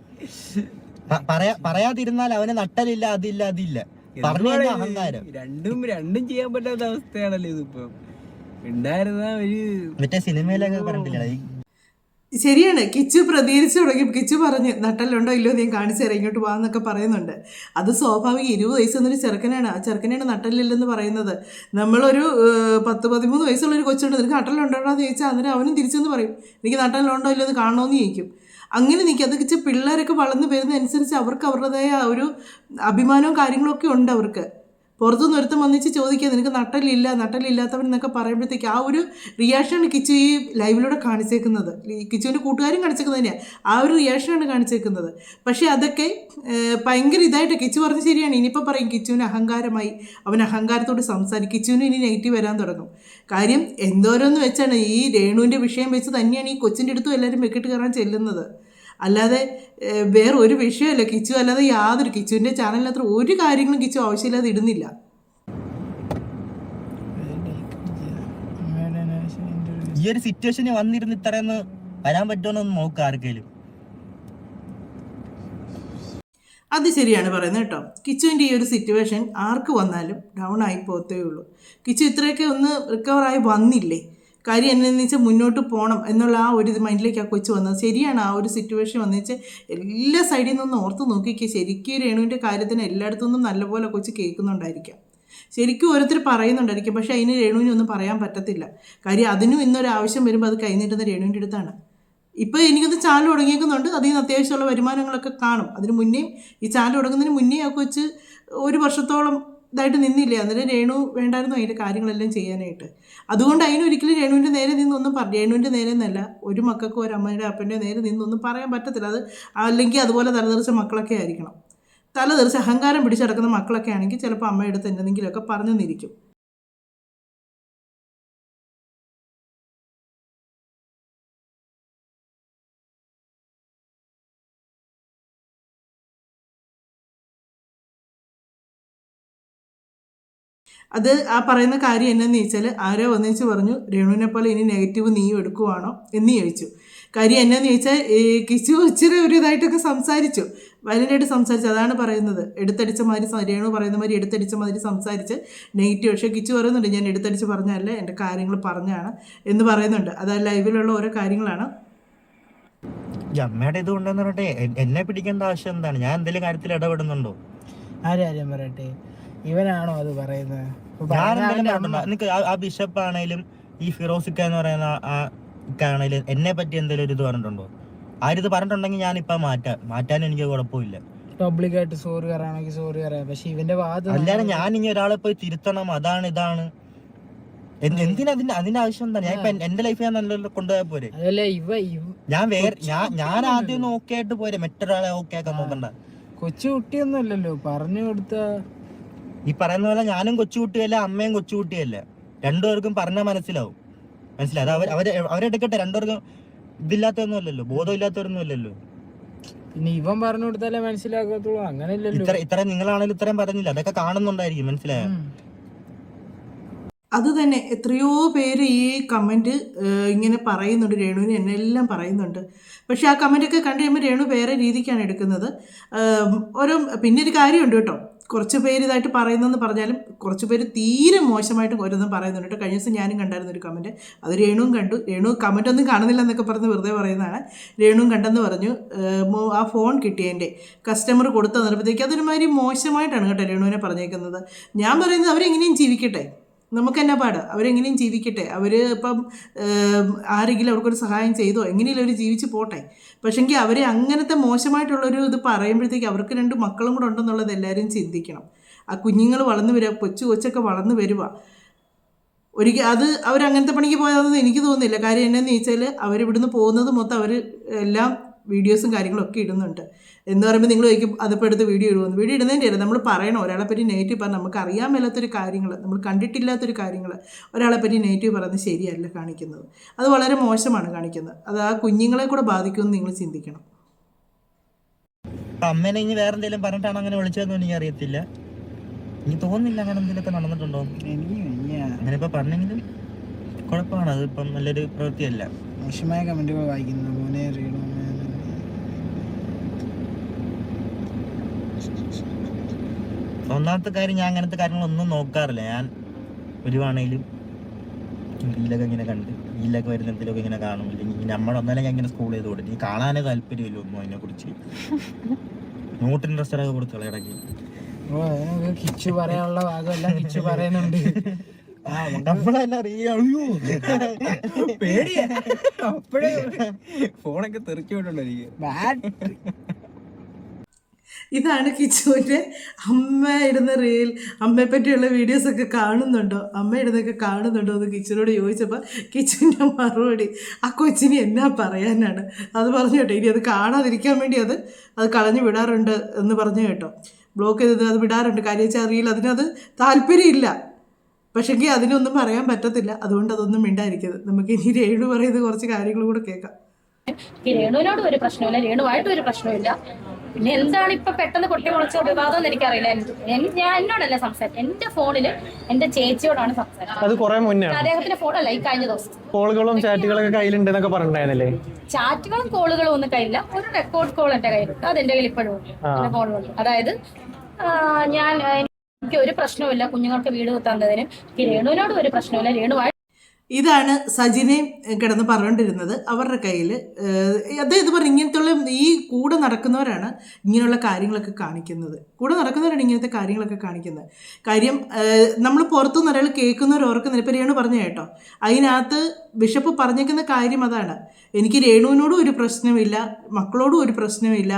പറയാതിരുന്നാൽ അവന് നട്ടലില്ല, അതില്ല പറഞ്ഞു കഴിഞ്ഞ അഹങ്കാരം. രണ്ടും ചെയ്യാൻ പറ്റാത്ത അവസ്ഥയാണല്ലോ ഇതിപ്പോ. ഉണ്ടായിരുന്ന ഒരു മറ്റേ സിനിമയിലൊക്കെ പറഞ്ഞിട്ടില്ല. ശരിയാണ്, കിച്ചു പ്രതികരിച്ചു തുടങ്ങി. കിച്ചു പറഞ്ഞ് നട്ടലുണ്ടോ ഇല്ലയോ ഞാൻ കാണിച്ചു തരാം, ഇങ്ങോട്ട് പോകാമെന്നൊക്കെ പറയുന്നുണ്ട്. അത് സ്വാഭാവികം. 20 വയസ്സ് എന്നൊരു ചെറുക്കനാണ്. ആ ചെറുക്കനാണ് നട്ടലില്ലെന്ന് പറയുന്നത്. നമ്മളൊരു 10-13 വയസ്സുള്ളൊരു കൊച്ചുണ്ട്, നിനക്ക് നട്ടലുണ്ടോ എന്ന് ചോദിച്ചാൽ അന്നേരം അവനും തിരിച്ചെന്ന് പറയും, എനിക്ക് നട്ടലുണ്ടോ ഇല്ലയോ എന്ന് കാണണമെന്ന് ചോദിക്കും. അങ്ങനെ നിൽക്കും. അത് കിച്ച് പിള്ളേരൊക്കെ വളർന്നു വരുന്നതനുസരിച്ച് അവർക്ക് അവരുടേതായ ഒരു അഭിമാനവും കാര്യങ്ങളൊക്കെ ഉണ്ട് അവർക്ക്. പുറത്തുനിന്ന് ഒരുത്തം വന്നിച്ച് ചോദിക്കുക, നിനക്ക് നട്ടലില്ലാത്തവൻ എന്നൊക്കെ പറയുമ്പോഴത്തേക്ക് ആ ഒരു റിയാക്ഷനാണ് കിച്ചു ഈ ലൈവിലൂടെ കാണിച്ചേക്കുന്നത്. കിച്ചുവിൻ്റെ കൂട്ടുകാരും കാണിച്ചേക്കുന്നത് തന്നെയാണ്. ആ ഒരു റിയാക്ഷനാണ് കാണിച്ചേക്കുന്നത്. പക്ഷേ അതൊക്കെ ഭയങ്കര ഇതായിട്ട് കിച്ചു പറഞ്ഞ് ശരിയാണ്. ഇനിയിപ്പോൾ പറയും കിച്ചുവിന് അഹങ്കാരമായി, അവൻ അഹങ്കാരത്തോട് സംസാരിക്കും. കിച്ചുവിന് ഇനി നെഗറ്റീവ് വരാൻ തുടങ്ങും. കാര്യം എന്തോരോന്ന് വെച്ചാണ് ഈ രേണുവിൻ്റെ വിഷയം വെച്ച് തന്നെയാണ് ഈ കൊച്ചിൻ്റെ അടുത്തും എല്ലാവരും വെക്കിട്ട് കയറാൻ ചെല്ലുന്നത്. അല്ലാതെ വേറെ ഒരു വിഷയമല്ല. കിച്ചു അല്ലാതെ യാതൊരു കിച്ചുവിൻ്റെ ചാനലിനകത്ത് ഒരു കാര്യങ്ങളും കിച്ചു ആവശ്യമില്ലാതെ ഇടുന്നില്ല. ഈ ഒരു സിറ്റുവേഷന് വന്നിരുന്ന് ഇത്രയെന്ന് വരാൻ പറ്റുമെന്ന് നോക്കുക ആർക്കെങ്കിലും. അത് ശരിയാണ് പറയുന്നത് കേട്ടോ. കിച്ചുവിൻ്റെ ഈ ഒരു സിറ്റുവേഷൻ ആർക്ക് വന്നാലും ഡൗൺ ആയി പോകത്തേ ഉള്ളൂ. കിച്ചു ഇത്രയൊക്കെ ഒന്ന് റിക്കവറായി വന്നില്ലേ? കാര്യം എന്നു വെച്ചാൽ മുന്നോട്ട് പോകണം എന്നുള്ള ആ ഒരു മൈൻഡിലേക്ക് ആ കൊച്ചു വന്നത് ശരിയാണ്. ആ ഒരു സിറ്റുവേഷൻ വന്നു വെച്ചാൽ എല്ലാ സൈഡിൽ നിന്നൊന്ന് ഓർത്ത് നോക്കിക്കുക. ശരിക്കും രേണുവിൻ്റെ കാര്യത്തിന് എല്ലായിടത്തുനിന്നും നല്ലപോലെ കൊച്ചു കേൾക്കുന്നുണ്ടായിരിക്കാം. ശരിക്കും ഓരോരുത്തർ പറയുന്നുണ്ടായിരിക്കും. പക്ഷേ അതിന് രേണുവിനൊന്നും പറയാൻ പറ്റത്തില്ല. കാര്യം അതിനും ഇന്നൊരാവശ്യം വരുമ്പോൾ അത് കൈനീട്ടുന്ന രേണുവിൻ്റെ അടുത്താണ്. ഇപ്പോൾ എനിക്കൊന്ന് ചാനൽ തുടങ്ങിയേക്കുന്നുണ്ട്. അതിൽ നിന്ന് അത്യാവശ്യമുള്ള വരുമാനങ്ങളൊക്കെ കാണും. അതിന് മുന്നേയും ഈ ചാനൽ തുടങ്ങുന്നതിന് മുന്നേ ആ കൊച്ച് 1 വർഷത്തോളം ഇതായിട്ട് നിന്നില്ലേ? അന്നേരം രേണു വേണ്ടായിരുന്നു അതിൻ്റെ കാര്യങ്ങളെല്ലാം ചെയ്യാനായിട്ട്. അതുകൊണ്ട് അതിനൊരിക്കലും രേണുവിൻ്റെ നേരെ നിന്നൊന്നും രേണുവിൻ്റെ നേരെ എന്നല്ല, ഒരു മക്കൾക്കും ഒരു അമ്മയുടെ അപ്പൻ്റെ നേരെ നിന്നൊന്നും പറയാൻ പറ്റത്തില്ല. അത് അല്ലെങ്കിൽ അതുപോലെ തലതെറിച്ച മക്കളൊക്കെ ആയിരിക്കണം. തലതെറിച്ച് അഹങ്കാരം പിടിച്ചടക്കുന്ന മക്കളൊക്കെ ആണെങ്കിൽ ചിലപ്പോൾ അമ്മയുടെ അടുത്ത് എന്തെങ്കിലുമൊക്കെ പറഞ്ഞു നിന്നിരിക്കും. അത് ആ പറയുന്ന കാര്യം എന്നാന്ന് ചോദിച്ചാൽ ആരോ ഒന്നിച്ച് പറഞ്ഞു, രേണുവിനെ പോലെ ഇനി നെഗറ്റീവ് നീയും എടുക്കുവാണോ എന്ന് ചോദിച്ചു. കാര്യം എന്നാന്ന് ചോദിച്ചാൽ കിച്ചു ഇച്ചിരി ഒരു ഇതായിട്ടൊക്കെ സംസാരിച്ചു, വയലൻ്റായിട്ട് സംസാരിച്ചു. അതാണ് പറയുന്നത്, എടുത്തടിച്ച മാതിരി രേണു പറയുന്ന മാതിരി എടുത്തടിച്ച മാതിരി സംസാരിച്ച് നെഗറ്റീവ്. പക്ഷേ കിച്ചു പറയുന്നുണ്ട്, ഞാൻ എടുത്തടിച്ച് പറഞ്ഞല്ല, എൻ്റെ കാര്യങ്ങൾ പറഞ്ഞാണ് എന്ന് പറയുന്നുണ്ട്. അത് ലൈവിലുള്ള ഓരോ കാര്യങ്ങളാണ്. ഈ അമ്മയുടെ ഇത് കൊണ്ടെന്ന് പറഞ്ഞിട്ട് എന്നെ പിടിക്കേണ്ട ആവശ്യം എന്താണ്? ഞാൻ എന്തെങ്കിലും കാര്യത്തിൽ ഇടപെടുന്നുണ്ടോ? ആരും പറയട്ടെ, ഇവനാണോ അത് പറയുന്നത്? ഞാൻ എന്തെങ്കിലും പറഞ്ഞിട്ടുണ്ടോ? എനിക്ക് ആ ബിഷപ്പ് ആണേലും ഈ ഫിറോസിക്ക എന്ന് പറയുന്ന ആ ആണേലും എന്നെ പറ്റി എന്തെങ്കിലും ഒരു ഇത് പറഞ്ഞിട്ടുണ്ടോ? ആരിത് പറഞ്ഞിട്ടുണ്ടെങ്കിൽ ഞാനിപ്പോ മാറ്റാൻ എനിക്ക് കുഴപ്പമില്ല. പബ്ലിക്കായിട്ട് സോറി പറയാണെങ്കിൽ സോറി പറയാം. പക്ഷെ ഇവന്റെ വാദം അല്ലാതെ ഞാൻ ഇനി ഒരാളെ പോയി തിരുത്തണം, അതാണ് ഇതാണ്. എന്തിനാ അതിന്റെ ആവശ്യം എന്താണ്? ഞാൻ ഇപ്പൊ എന്റെ ലൈഫ് ഞാൻ നല്ല കൊണ്ടുപോയാൽ പോരെ? ഞാൻ ആദ്യം ഒന്ന് ഓക്കെ ആയിട്ട് പോരെ, മറ്റൊരാളെ ഓക്കെ ആക്കാൻ നോക്കണ്ട. കൊച്ചു കുട്ടിയൊന്നും അല്ലല്ലോ പറഞ്ഞു കൊടുത്ത. ഈ പറയുന്ന പോലെ ഞാനും കൊച്ചുകുട്ടിയല്ല, അമ്മയും കൊച്ചുകുട്ടിയല്ല. രണ്ടുപേർക്കും പറഞ്ഞാൽ മനസ്സിലാവും. മനസ്സിലായി? അത് അവരെടുക്കട്ടെ. രണ്ടുപേർക്കും ഇതില്ലാത്തൊന്നും അല്ലല്ലോ, ബോധമില്ലാത്തവരൊന്നും അല്ലല്ലോ. പിന്നെ ഇവൻ പറഞ്ഞു കൊടുത്താലേ മനസ്സിലാക്കത്തുള്ളൂ. അങ്ങനെയല്ലല്ലോ. ഇത്ര നിങ്ങളാണെങ്കിലും ഇത്രയും പറഞ്ഞില്ല, അതൊക്കെ കാണുന്നുണ്ടായിരിക്കും. മനസ്സിലായോ? അത് തന്നെ എത്രയോ പേര് ഈ കമൻറ്റ് ഇങ്ങനെ പറയുന്നുണ്ട്, രേണുവിന് എന്നെല്ലാം പറയുന്നുണ്ട്. പക്ഷേ ആ കമൻറ്റൊക്കെ കണ്ടു കഴിയുമ്പോൾ രേണു വേറെ രീതിക്കാണ് എടുക്കുന്നത്. പിന്നെ ഒരു കാര്യമുണ്ട് കേട്ടോ, കുറച്ച് പേര് ഇതായിട്ട് പറയുന്നതെന്ന് പറഞ്ഞാലും കുറച്ച് പേര് തീരെ മോശമായിട്ടും ഓരോന്നും പറയുന്നുണ്ട് കേട്ടോ. കഴിഞ്ഞ ദിവസം ഞാനും കണ്ടായിരുന്നു ഒരു കമൻറ്റ്, അത് രേണുവും കണ്ടു. രേണു കമൻറ്റ് ഒന്നും കാണുന്നില്ല എന്നൊക്കെ പറഞ്ഞ് വെറുതെ പറയുന്നതാണ്. രേണുവും കണ്ടെന്ന് പറഞ്ഞു. ആ ഫോൺ കിട്ടിയതിൻ്റെ കസ്റ്റമർ കൊടുത്തു തന്നപ്പോഴത്തേക്ക് അതൊരുമാതിരി മോശമായിട്ടാണ് കേട്ടോ രേണുവിനെ പറഞ്ഞേക്കുന്നത്. ഞാൻ പറയുന്നത് അവരെങ്ങനെയും ജീവിക്കട്ടെ, നമുക്ക് എന്നാ പാട്, അവരെങ്ങനെയും ജീവിക്കട്ടെ. അവർ ഇപ്പം ആരെങ്കിലും അവർക്കൊരു സഹായം ചെയ്തോ എങ്ങനെയും അവർ ജീവിച്ച് പോട്ടെ. പക്ഷെങ്കിൽ അവരെ അങ്ങനത്തെ മോശമായിട്ടുള്ളൊരു ഇത് പറയുമ്പോഴത്തേക്ക് അവർക്ക് 2 മക്കളും കൂടെ ഉണ്ടെന്നുള്ളത് എല്ലാവരും ചിന്തിക്കണം. ആ കുഞ്ഞുങ്ങൾ വളർന്നു വരിക, കൊച്ചൊക്കെ വളർന്നു വരിക. അത് അവരങ്ങനത്തെ പണിക്ക് പോയതെന്ന് എനിക്ക് തോന്നുന്നില്ല. കാര്യം എന്നാന്ന് ചോദിച്ചാൽ അവരിവിടുന്ന് പോകുന്നത് മൊത്തം അവർ എല്ലാം വീഡിയോസും കാര്യങ്ങളൊക്കെ ഇടുന്നുണ്ട്. എന്ന് പറയുമ്പോൾ നിങ്ങൾ ചോദിക്കും അതിപ്പോൾ എടുത്ത് വീഡിയോ ഇടുമെന്ന്. വീഡിയോ ഇടുന്നതിൻ്റെ അല്ല, നമ്മൾ പറയണം ഒരാളെ പറ്റി നെഗറ്റീവ് പറഞ്ഞാൽ നമുക്ക് അറിയാൻ മേലാത്തൊരു കാര്യങ്ങൾ, നമ്മൾ കണ്ടിട്ടില്ലാത്തൊരു കാര്യങ്ങൾ ഒരാളെ പറ്റി നെഗറ്റീവ് പറയുന്നത് ശരിയല്ല കാണിക്കുന്നത്. അത് വളരെ മോശമാണ് കാണിക്കുന്നത്. അത് ആ കുഞ്ഞുങ്ങളെ കൂടെ ബാധിക്കുമെന്ന് നിങ്ങൾ ചിന്തിക്കണം. അമ്മേനെ ഇനി വേറെ എന്തെങ്കിലും പറഞ്ഞിട്ടാണ് അങ്ങനെ വിളിച്ചതെന്ന് എനിക്ക് അറിയത്തില്ല. എനിക്ക് തോന്നുന്നില്ല അങ്ങനെ എന്തെങ്കിലുമൊക്കെ നടന്നിട്ടുണ്ടോ. അങ്ങനെ ഇപ്പൊ പറഞ്ഞെങ്കിലും കുഴപ്പമാണ്. അതിപ്പം നല്ലൊരു പ്രവൃത്തിയല്ല. മോശമായ കമന്റുകൾ വായിക്കുന്നു. ഒന്നാമത്തെ കാര്യം, ഞാൻ അങ്ങനത്തെ കാര്യങ്ങളൊന്നും നോക്കാറില്ല. ഞാൻ ഒരുവാണേലും റീലൊക്കെ ഇങ്ങനെ കണ്ട് റീലൊക്കെ വരുന്ന എന്തെങ്കിലുമൊക്കെ ഇങ്ങനെ കാണും. ഇല്ലെങ്കിൽ നമ്മളൊന്നാലും ഞാൻ ഇങ്ങനെ സ്കൂൾ ചെയ്ത് കൊടുത്തു. കാണാനേ താല്പര്യമില്ല ഒന്നും അതിനെ കുറിച്ച്. നോട്ട് ഇൻട്രസ്റ്റ് ഒക്കെ കൊടുത്തു ഇടയ്ക്ക്. കിച്ചു പറയാനുള്ള ഭാഗമല്ല കിച്ചു പറയുന്നുണ്ട്. ഫോണൊക്കെ തെറിച്ചോണ്ടോ ഇതാണ് കിച്ചുവിൻ്റെ അമ്മ ഇടുന്ന റീൽ. അമ്മയെ പറ്റിയുള്ള വീഡിയോസൊക്കെ കാണുന്നുണ്ടോ, അമ്മ ഇടുന്നൊക്കെ കാണുന്നുണ്ടോ എന്ന് കിച്ചുവിനോട് ചോദിച്ചപ്പോൾ കിച്ചുവിൻ്റെ മറുപടി ആ കൊച്ചിന് എന്നാ പറയാനാണ്. അത് പറഞ്ഞു കേട്ടോ. ഇനി അത് കാണാതിരിക്കാൻ വേണ്ടി അത് കളഞ്ഞു വിടാറുണ്ട് എന്ന് പറഞ്ഞു കേട്ടോ. ബ്ലോക്ക് ചെയ്തത് അത് വിടാറുണ്ട്. കാര്യം വെച്ചാൽ റീൽ അതിനത് താല്പര്യമില്ല. പക്ഷെങ്കിൽ അതിനൊന്നും പറയാൻ പറ്റത്തില്ല. അതുകൊണ്ട് അതൊന്നും മിണ്ടായിരിക്കരുത്. നമുക്ക് ഇനി രേണു പറയുന്നത് കുറച്ച് കാര്യങ്ങൾ കൂടെ കേൾക്കാം. രേണുവിനോട് ഒരു പ്രശ്നമില്ല, രേണുവായിട്ടും ഒരു പ്രശ്നമില്ല. പിന്നെ എന്താണ് ഇപ്പൊ പെട്ടെന്ന് പൊട്ടി മുളച്ച വിവാദം എന്ന് എനിക്കറിയില്ല. ഞാൻ എന്നോടല്ല സംസാരിച്ചത്, എന്റെ ഫോണില് എന്റെ ചേച്ചിയോടാണ് സംസാരിച്ചത്. അത് കുറെ മുന്നേ അദ്ദേഹത്തിന്റെ ഫോണല്ല, ഈ കഴിഞ്ഞ ദിവസം. കോളുകളും ചാറ്റുകളൊക്കെ കയ്യിലുണ്ടെന്നൊക്കെ പറഞ്ഞിട്ടുണ്ടായിരുന്നല്ലേ? ചാറ്റുകളും കോളുകളും ഒന്നും കയ്യില്ല. ഒരു റെക്കോർഡ് കോൾ എന്റെ കയ്യിലുണ്ട്. അത് എന്റെ കയ്യിൽ ഇപ്പോഴും ഉണ്ട് ഫോണിലുണ്ട്. അതായത് എനിക്ക് ഒരു പ്രശ്നമില്ല കുഞ്ഞുങ്ങൾക്ക് വീട് തന്നതിനും. രേണുവിനോട് ഒരു പ്രശ്നമില്ല, രേണുവായി. ഇതാണ് സജിനെ കിടന്ന് പറഞ്ഞുകൊണ്ടിരുന്നത്. അവരുടെ കയ്യിൽ അതായത് പറഞ്ഞ ഇങ്ങനത്തുള്ള ഈ കൂടെ നടക്കുന്നവരാണ് ഇങ്ങനെയുള്ള കാര്യങ്ങളൊക്കെ കാണിക്കുന്നത്. കൂടെ നടക്കുന്നവരാണ് ഇങ്ങനത്തെ കാര്യങ്ങളൊക്കെ കാണിക്കുന്നത്. കാര്യം നമ്മൾ പുറത്തുനിന്ന് ഒരാൾ കേൾക്കുന്നവർ ഓർക്കുന്നില്ല. ഇപ്പോൾ രേണു പറഞ്ഞു കേട്ടോ, അതിനകത്ത് ബിഷപ്പ് പറഞ്ഞേക്കുന്ന കാര്യം അതാണ്. എനിക്ക് രേണുവിനോടും ഒരു പ്രശ്നമില്ല, മക്കളോടും ഒരു പ്രശ്നമില്ല.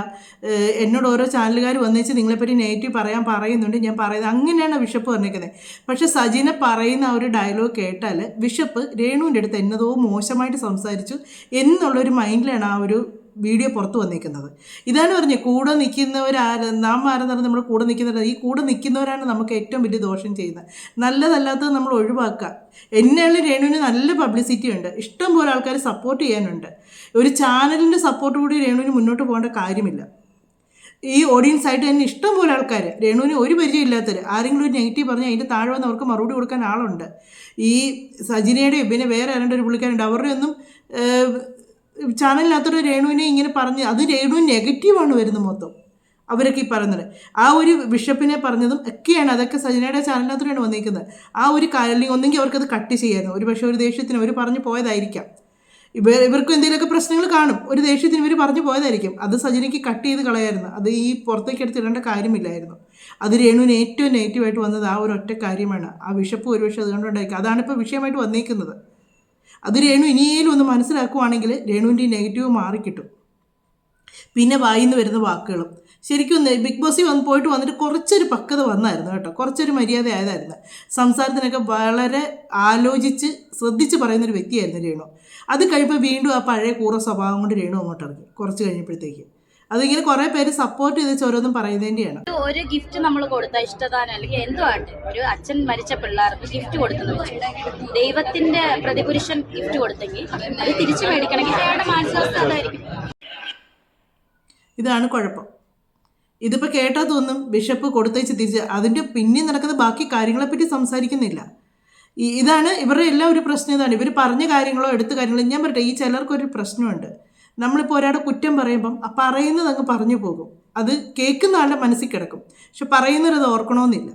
എന്നോട് ഓരോ ചാനലുകാർ വന്നേച്ച് നിങ്ങളെപ്പറ്റി നെഗറ്റീവ് പറയുന്നുണ്ട്, ഞാൻ പറയുന്നത് അങ്ങനെയാണ് ബിഷപ്പ് പറഞ്ഞേക്കുന്നത്. പക്ഷെ സജിനെ പറയുന്ന ആ ഒരു ഡയലോഗ് കേട്ടാൽ ബിഷപ്പ് രേണുവിൻ്റെ അടുത്ത് എന്നതോ മോശമായിട്ട് സംസാരിച്ചു എന്നുള്ളൊരു മൈൻഡിലാണ് ആ ഒരു വീഡിയോ പുറത്ത് വന്നിരിക്കുന്നത്. ഇതാണ് പറഞ്ഞത്, കൂടെ നാം ആരെന്ന് പറഞ്ഞാൽ നമ്മൾ കൂടെ നിൽക്കുന്നവരാണ്. ഈ കൂടെ നിൽക്കുന്നവരാണ് നമുക്ക് ഏറ്റവും വലിയ ദോഷം ചെയ്യുന്നത്. നല്ലതല്ലാത്തത് നമ്മൾ ഒഴിവാക്കുക. എന്നെയുള്ള രേണുവിന് നല്ല പബ്ലിസിറ്റി ഉണ്ട്, ഇഷ്ടം പോലെ ആൾക്കാർ സപ്പോർട്ട് ചെയ്യാനുണ്ട്. ഒരു ചാനലിൻ്റെ സപ്പോർട്ട് കൂടി രേണുവിന് മുന്നോട്ട് പോകേണ്ട കാര്യമില്ല. ഈ ഓഡിയൻസ് ആയിട്ട് തന്നെ ഇഷ്ടം പോലെ ആൾക്കാർ, രേണുവിന് ഒരു പരിചയമില്ലാത്തവർ ആരെങ്കിലും ഒരു നെഗറ്റീവ് പറഞ്ഞാൽ അതിൻ്റെ താഴെ വന്ന് അവർക്ക് മറുപടി കൊടുക്കാൻ ആളുണ്ട്. ഈ സജിനയുടെയും പിന്നെ വേറെ ആരുടെ ഒരു പുള്ളിക്കാരുണ്ട്, അവരുടെ ഒന്നും ചാനലിനകത്തൊരു രേണുവിനെ ഇങ്ങനെ പറഞ്ഞ് അത് രേണു നെഗറ്റീവാണ് വരുന്നത് മൊത്തം. അവരൊക്കെ ഈ പറയുന്നത് ആ ഒരു ബിഷപ്പിനെ പറഞ്ഞതും ഒക്കെയാണ്. അതൊക്കെ സജിനയുടെ ചാനലിനകത്തോടെയാണ് വന്നിരിക്കുന്നത്. ആ ഒരു കാര്യം ഒന്നെങ്കിൽ അവർക്കത് കട്ട് ചെയ്യായിരുന്നു. ഒരു പക്ഷേ ഒരു ദേഷ്യത്തിന് അവർ പറഞ്ഞു പോയതായിരിക്കാം. ഇവർക്കും എന്തെങ്കിലുമൊക്കെ പ്രശ്നങ്ങൾ കാണും, ഒരു ദേഷ്യത്തിന് ഇവർ പറഞ്ഞു പോയതായിരിക്കും. അത് സജിനയ്ക്ക് കട്ട് ചെയ്ത് കളയായിരുന്നു. അത് ഈ പുറത്തേക്ക് എടുത്തിടേണ്ട കാര്യമില്ലായിരുന്നു. അത് രേണുവിന് ഏറ്റവും നെഗറ്റീവായിട്ട് വന്നത് ആ ഒരു ഒറ്റ കാര്യമാണ്. ആ വിശപ്പ് ഒരുപക്ഷെ അതുകൊണ്ടുണ്ടായിരിക്കും. അതാണിപ്പോൾ വിഷയമായിട്ട് വന്നേക്കുന്നത്. അത് രേണു ഇനിയേലും ഒന്ന് മനസ്സിലാക്കുവാണെങ്കിൽ രേണുവിൻ്റെ ഈ നെഗറ്റീവ് മാറിക്കിട്ടും. പിന്നെ വായിന്ന് വരുന്ന വാക്കുകളും ശരിക്കും ബിഗ് ബോസിൽ പോയിട്ട് വന്നിട്ട് കുറച്ചൊരു പക്വത വന്നായിരുന്നു കേട്ടോ, കുറച്ചൊരു മര്യാദ ആയതായിരുന്നു. സംസാരത്തിനൊക്കെ വളരെ ആലോചിച്ച് ശ്രദ്ധിച്ച് പറയുന്നൊരു വ്യക്തിയായിരുന്നു രേണു. അത് കഴിയുമ്പോൾ വീണ്ടും ആ പഴയ കൂറ സ്വഭാവം കൊണ്ട് രേണു അങ്ങോട്ട് ഇറങ്ങി കുറച്ച് കഴിഞ്ഞപ്പോഴത്തേക്ക്. അതിങ്ങനെ കുറേ പേര് സപ്പോർട്ട് ചെയ്ത് ഓരോന്നും പറയുന്നതിൻ്റെയാണ്. ഒരു ഗിഫ്റ്റ് നമ്മൾ കൊടുത്ത ഇഷ്ടദാനം അല്ലെങ്കിൽ എന്തോ ആട്ടെ, ഒരു അച്ഛൻ മരിച്ച പിള്ളേർക്ക് ഗിഫ്റ്റ് കൊടുത്തു, ദൈവത്തിന്റെ പ്രതിപുരുഷൻ ഗിഫ്റ്റ് കൊടുത്തെങ്കിൽ അത് തിരിച്ചു മേടിക്കണമെങ്കിൽ അയാളുടെ മാനസികാവസ്ഥ അതായിരിക്കും. ഇതാണ് കുഴപ്പം. ഇതിപ്പോൾ കേട്ടാൽ തോന്നും ബിഷപ്പ് കൊടുത്തേച്ച് തിരിച്ച്, അതിൻ്റെ പിന്നെ നടക്കുന്ന ബാക്കി കാര്യങ്ങളെപ്പറ്റി സംസാരിക്കുന്നില്ല. ഇതാണ് ഇവരുടെ എല്ലാം ഒരു പ്രശ്നം. ഇതാണ് ഇവർ പറഞ്ഞ കാര്യങ്ങളോ എടുത്ത കാര്യങ്ങളോ. ഞാൻ പറയട്ടെ, ഈ ചിലർക്കൊരു പ്രശ്നമുണ്ട്. നമ്മളിപ്പോൾ ഒരാളുടെ കുറ്റം പറയുമ്പം ആ പറയുന്നത് അങ്ങ് പറഞ്ഞു പോകും, അത് കേൾക്കുന്ന ആളുടെ മനസ്സിൽ കിടക്കും, പക്ഷെ പറയുന്നവരത് ഓർക്കണമെന്നില്ല.